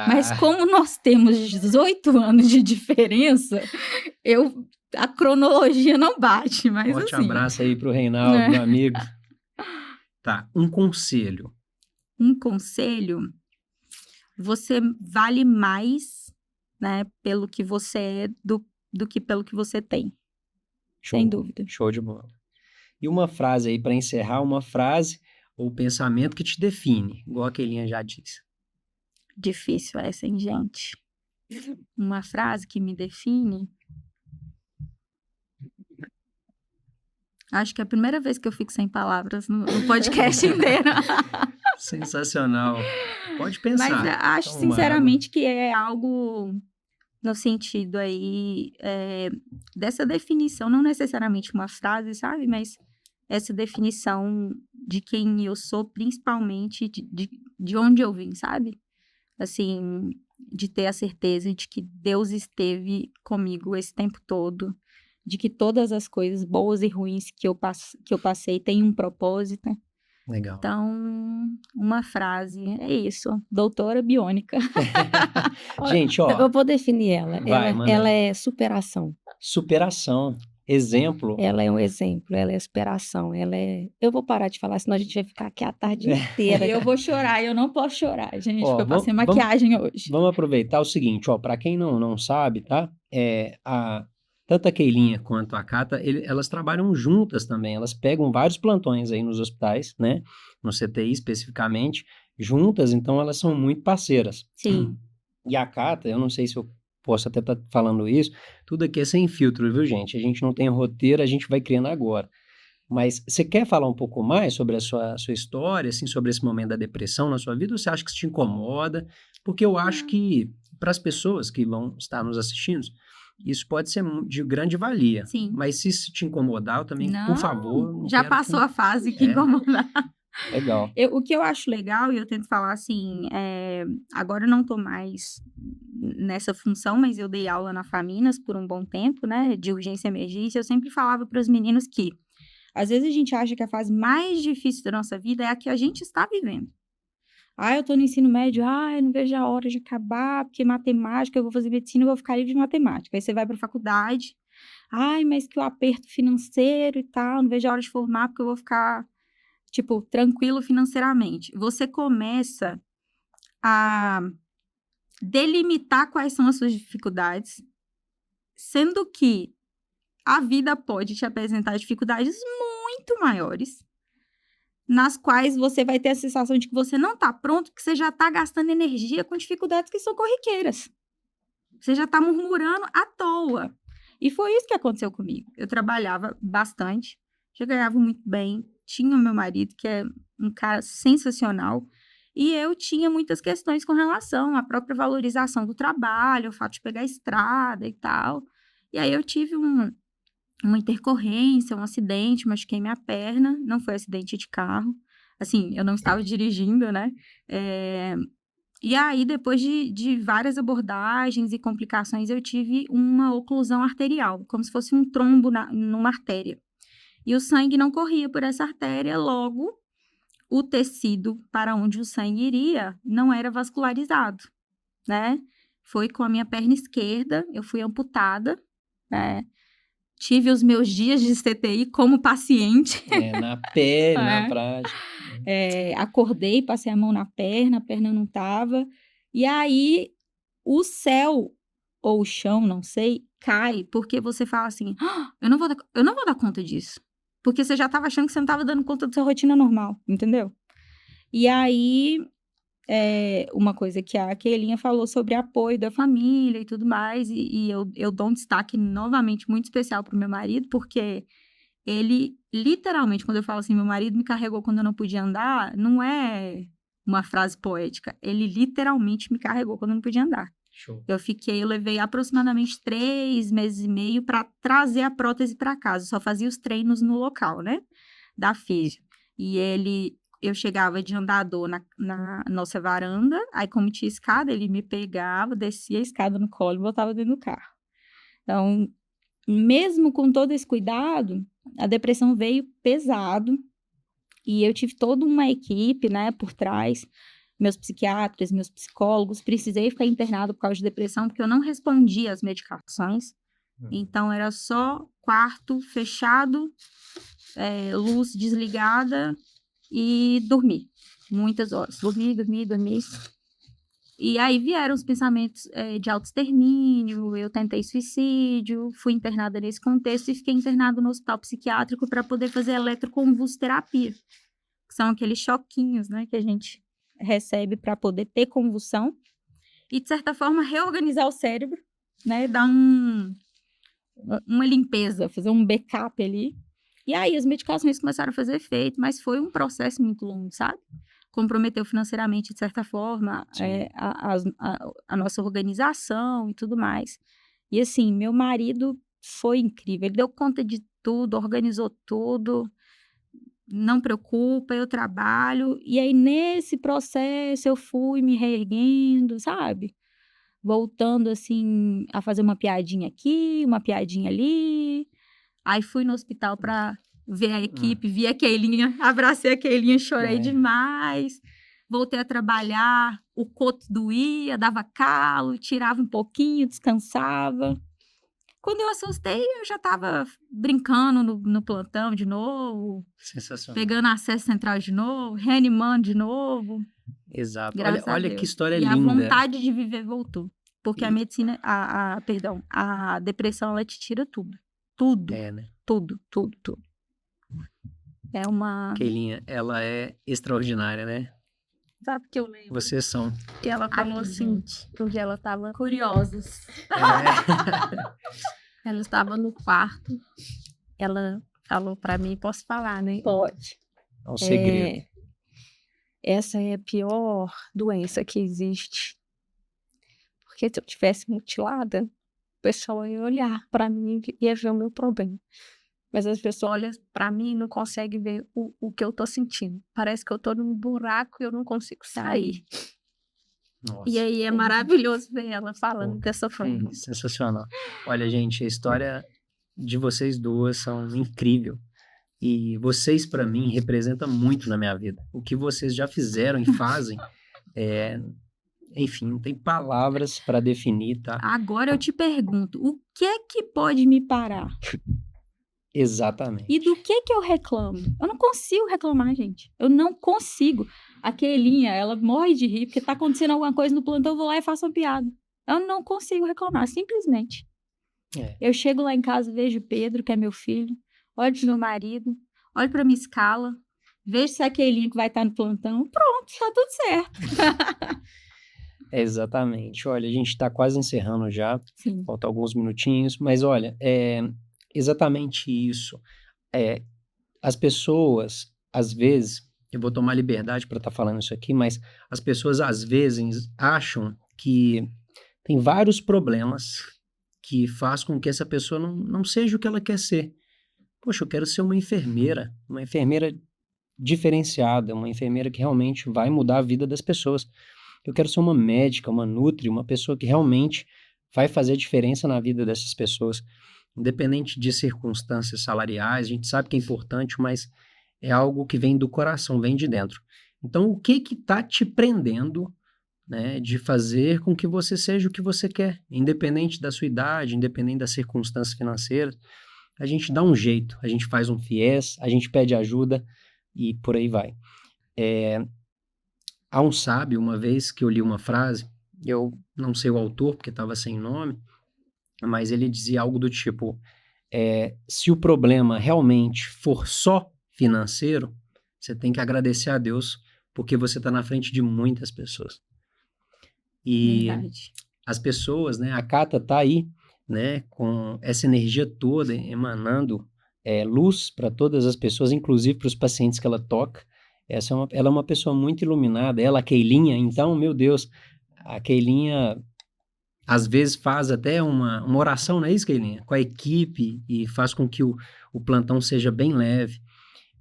Mas como nós temos 18 anos de diferença, a cronologia não bate, mas Forte assim... abraço aí pro Reinaldo, meu amigo. Tá, um conselho. Um conselho? Você vale mais, né, pelo que você é do que pelo que você tem. Show, sem dúvida. Show de bola. E uma frase aí para encerrar, uma frase ou pensamento que te define, igual a Keilinha já disse. Difícil essa, hein, gente? Uma frase que me define... Acho que é a primeira vez que eu fico sem palavras no podcast inteiro. Sensacional. Pode pensar. Mas acho, sinceramente, que é algo no sentido aí dessa definição, não necessariamente uma frase, sabe? Mas essa definição de quem eu sou, principalmente de onde eu vim, sabe? Assim, de ter a certeza de que Deus esteve comigo esse tempo todo, de que todas as coisas boas e ruins que eu passei têm um propósito. Legal. Então, uma frase, é isso, doutora biônica. Gente, Eu vou definir ela. Vai, ela é superação. Superação. exemplo. Ela é um exemplo, ela é inspiração, ela é... Eu vou parar de falar, senão a gente vai ficar aqui a tarde inteira. Eu vou chorar, eu não posso chorar, gente, Ó, porque eu passei vamos, maquiagem hoje. vamos aproveitar o seguinte, ó, para quem não sabe, tá? Tanto a Keilinha quanto a Cata, elas trabalham juntas também, elas pegam vários plantões aí nos hospitais, né? No CTI especificamente, juntas, então elas são muito parceiras. Sim. E a Cata, eu não sei se eu posso até estar falando isso, tudo aqui é sem filtro, viu, gente? A gente não tem roteiro, a gente vai criando agora. Mas você quer falar um pouco mais sobre a sua história, assim, sobre esse momento da depressão na sua vida, ou você acha que isso te incomoda? Porque eu acho que, para as pessoas que vão estar nos assistindo, isso pode ser de grande valia. Sim. Mas se isso te incomodar, eu também, por favor, não já quero passou a fase que É. incomodar. Legal. O que eu acho legal, e eu tento falar assim, agora eu não tô mais nessa função, mas eu dei aula na Faminas por um bom tempo, né, de urgência e emergência. Eu sempre falava para os meninos que, às vezes a gente acha que a fase mais difícil da nossa vida é a que a gente está vivendo. Eu tô no ensino médio, eu não vejo a hora de acabar, porque matemática, eu vou fazer medicina e vou ficar livre de matemática. Aí você vai pra faculdade, mas que o aperto financeiro e tal, não vejo a hora de formar, porque eu vou ficar, tipo, tranquilo financeiramente. Você começa a delimitar quais são as suas dificuldades, sendo que a vida pode te apresentar dificuldades muito maiores, nas quais você vai ter a sensação de que você não está pronto, que você já está gastando energia com dificuldades que são corriqueiras. Você já está murmurando à toa. E foi isso que aconteceu comigo. Eu trabalhava bastante, já ganhava muito bem, tinha o meu marido, que é um cara sensacional, e eu tinha muitas questões com relação à própria valorização do trabalho, o fato de pegar a estrada e tal. E aí eu tive uma intercorrência, um acidente, machuquei minha perna, não foi acidente de carro, assim, eu não estava dirigindo, né? E aí, depois de várias abordagens e complicações, eu tive uma oclusão arterial, como se fosse um trombo numa artéria. E o sangue não corria por essa artéria, logo, o tecido para onde o sangue iria não era vascularizado, né? Foi com a minha perna esquerda, eu fui amputada, né? Tive os meus dias de CTI como paciente. Na pele, na prática. Acordei, passei a mão na perna, a perna não tava. E aí, o céu, ou o chão, não sei, cai, porque você fala assim, eu não vou dar conta disso. Porque você já estava achando que você não estava dando conta da sua rotina normal, entendeu? E aí, uma coisa que a Keilinha falou sobre apoio da família e tudo mais, e eu dou um destaque novamente muito especial pro meu marido, porque ele, literalmente, quando eu falo assim, meu marido me carregou quando eu não podia andar, não é uma frase poética, ele literalmente me carregou quando eu não podia andar. Show. Eu levei aproximadamente 3 meses e meio para trazer a prótese para casa, só fazia os treinos no local, né, da físio. E eu chegava de andador na nossa varanda, aí como tinha escada, ele me pegava, descia a escada no colo e botava dentro do carro. Então, mesmo com todo esse cuidado, a depressão veio pesado e eu tive toda uma equipe, né, por trás, meus psiquiatras, meus psicólogos, precisei ficar internado por causa de depressão, porque eu não respondia às medicações, então era só quarto fechado, luz desligada e dormir, muitas horas, dormir. E aí vieram os pensamentos de autoextermínio, eu tentei suicídio, fui internada nesse contexto e fiquei internada no hospital psiquiátrico para poder fazer eletroconvulsoterapia, que são aqueles choquinhos, né, que a gente recebe para poder ter convulsão e, de certa forma, reorganizar o cérebro, né, dar uma limpeza, fazer um backup ali. E aí as medicações começaram a fazer efeito, mas foi um processo muito longo, sabe? Comprometeu financeiramente, de certa forma, a nossa organização e tudo mais. E assim, meu marido foi incrível, ele deu conta de tudo, organizou tudo, não preocupa, eu trabalho. E aí, nesse processo, eu fui me reerguendo, sabe? Voltando, assim, a fazer uma piadinha aqui, uma piadinha ali. Aí fui no hospital para ver a equipe, vi a Keilinha, abracei a Keilinha, chorei demais. Voltei a trabalhar, o coto doía, dava calo, tirava um pouquinho, descansava. Quando eu assustei, eu já tava brincando no plantão de novo, Sensacional. pegando acesso central de novo, reanimando de novo. Exato. Graças a Olha Deus. que história E a linda. vontade de viver voltou. Porque a E- medicina, a depressão, ela te tira tudo. Tudo, É, né? tudo. É uma... Keilinha, ela é extraordinária, né? Sabe que eu lembro? Vocês são. E ela falou Aqui, assim, gente. porque ela tava... Curiosos. Ela estava no quarto. Ela falou pra mim, posso falar, né? Pode. É um segredo. Essa é a pior doença que existe. Porque se eu tivesse mutilada, o pessoal ia olhar pra mim e ia ver o meu problema. Mas as pessoas olham pra mim e não conseguem ver o que eu tô sentindo. Parece que eu tô num buraco e eu não consigo sair. Nossa. E aí é maravilhoso ver ela falando dessa forma. Sensacional. Olha, gente, a história de vocês duas são incrível. E vocês, para mim, representam muito na minha vida. O que vocês já fizeram e fazem, enfim, não tem palavras para definir, tá? Agora eu te pergunto, o que é que pode me parar? Exatamente. E do que eu reclamo? Eu não consigo reclamar, gente. Eu não consigo. A Keilinha, ela morre de rir porque tá acontecendo alguma coisa no plantão, eu vou lá e faço uma piada. Eu não consigo reclamar, simplesmente. Eu chego lá em casa, vejo o Pedro, que é meu filho, olho pro meu marido, olho pra minha escala, vejo se é a Keilinha que vai estar no plantão, pronto, tá tudo certo. Exatamente. Olha, a gente está quase encerrando já. Sim. Faltam alguns minutinhos, mas olha, é exatamente isso. As pessoas, às vezes, eu vou tomar liberdade para estar falando isso aqui, mas as pessoas, às vezes, acham que tem vários problemas que faz com que essa pessoa não seja o que ela quer ser. Poxa, eu quero ser uma enfermeira diferenciada, uma enfermeira que realmente vai mudar a vida das pessoas. Eu quero ser uma médica, uma nutri, uma pessoa que realmente vai fazer a diferença na vida dessas pessoas, independente de circunstâncias salariais. A gente sabe que é importante, mas é algo que vem do coração, vem de dentro. Então, o que está te prendendo, né, de fazer com que você seja o que você quer, independente da sua idade, independente das circunstâncias financeiras? A gente dá um jeito, a gente faz um FIES, a gente pede ajuda e por aí vai. Há um sábio, uma vez que eu li uma frase, eu não sei o autor porque estava sem nome, mas ele dizia algo do tipo, se o problema realmente for só financeiro, você tem que agradecer a Deus porque você está na frente de muitas pessoas. E Verdade. as pessoas, né, a Cata está aí, né, com essa energia toda emanando luz para todas as pessoas, inclusive para os pacientes que ela toca. Ela é uma pessoa muito iluminada, ela, a Keilinha, então, meu Deus, a Keilinha às vezes faz até uma oração, não é isso, Keilinha? Com a equipe e faz com que o plantão seja bem leve.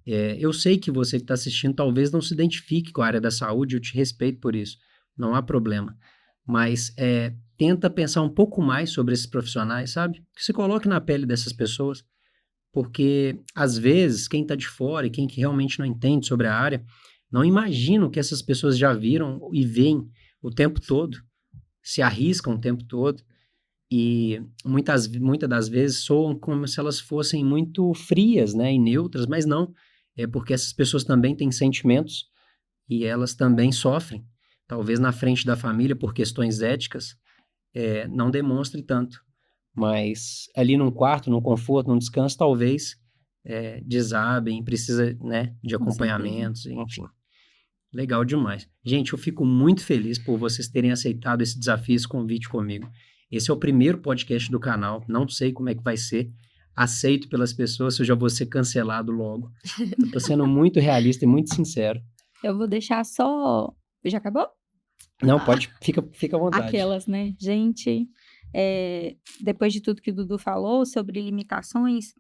Eu sei que você que está assistindo talvez não se identifique com a área da saúde, eu te respeito por isso, não há problema. Mas tenta pensar um pouco mais sobre esses profissionais, sabe? Que se coloque na pele dessas pessoas, porque às vezes quem está de fora e quem que realmente não entende sobre a área, não imagina o que essas pessoas já viram e veem o tempo todo, se arriscam o tempo todo e muitas das vezes soam como se elas fossem muito frias, né, e neutras, mas não, é porque essas pessoas também têm sentimentos e elas também sofrem, talvez na frente da família por questões éticas, não demonstre tanto, mas ali num quarto, num conforto, num descanso, talvez desabem, precisa, né, de acompanhamentos, enfim. Legal demais. Gente, eu fico muito feliz por vocês terem aceitado esse desafio, esse convite comigo. Esse é o primeiro podcast do canal, não sei como é que vai ser. Aceito pelas pessoas, eu já vou ser cancelado logo. Estou sendo muito realista e muito sincero. Eu vou deixar só... Já acabou? Não, pode, fica à vontade. Aquelas, né? Gente, depois de tudo que o Dudu falou sobre limitações,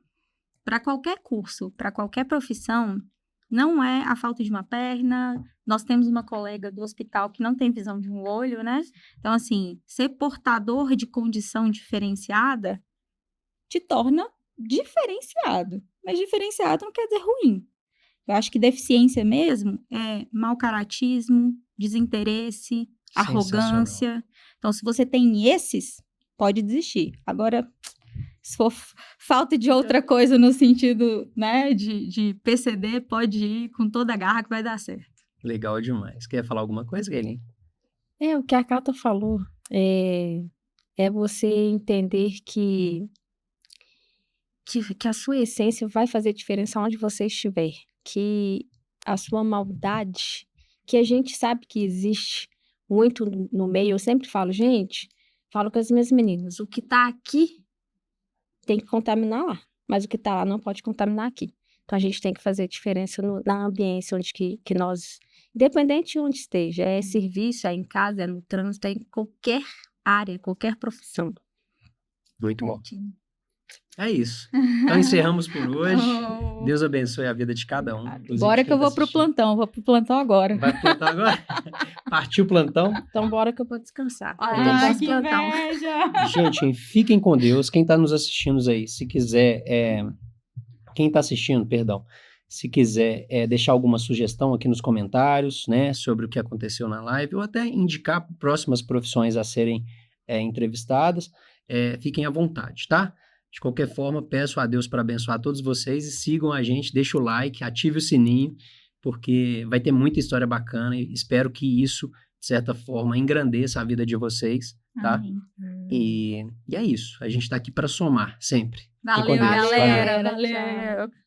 para qualquer curso, para qualquer profissão, não é a falta de uma perna. Nós temos uma colega do hospital que não tem visão de um olho, né? Então, assim, ser portador de condição diferenciada te torna diferenciado. Mas diferenciado não quer dizer ruim. Eu acho que deficiência mesmo é mau caratismo, desinteresse, arrogância. Então, se você tem esses, pode desistir. Agora, Se for falta de outra coisa no sentido, né, de PCD, pode ir com toda a garra que vai dar certo. Legal demais. Quer falar alguma coisa, Gaylene? O que a Cata falou é você entender que a sua essência vai fazer diferença onde você estiver. Que a sua maldade, que a gente sabe que existe muito no meio, eu sempre falo, gente, falo com as minhas meninas, o que tá aqui tem que contaminar lá, mas o que tá lá não pode contaminar aqui. Então a gente tem que fazer diferença na ambiência onde que nós, independente de onde esteja, é serviço, é em casa, é no trânsito, é em qualquer área, qualquer profissão. Muito bom. É isso. Então encerramos por hoje. Deus abençoe a vida de cada um. Bora que eu vou pro plantão agora. Vai pro plantão agora? Partiu o plantão? Então bora que eu vou descansar. Ai, que inveja! Gente, fiquem com Deus. Quem tá nos assistindo aí, se quiser... Quem tá assistindo, perdão, se quiser deixar alguma sugestão aqui nos comentários, né, sobre o que aconteceu na live, ou até indicar próximas profissões a serem entrevistadas, fiquem à vontade, tá? De qualquer forma, peço a Deus para abençoar todos vocês e sigam a gente, deixa o like, ative o sininho, porque vai ter muita história bacana e espero que isso, de certa forma, engrandeça a vida de vocês, tá? E é isso, a gente tá aqui para somar, sempre. Valeu, Fiquem com Deus. galera. Valeu. Valeu.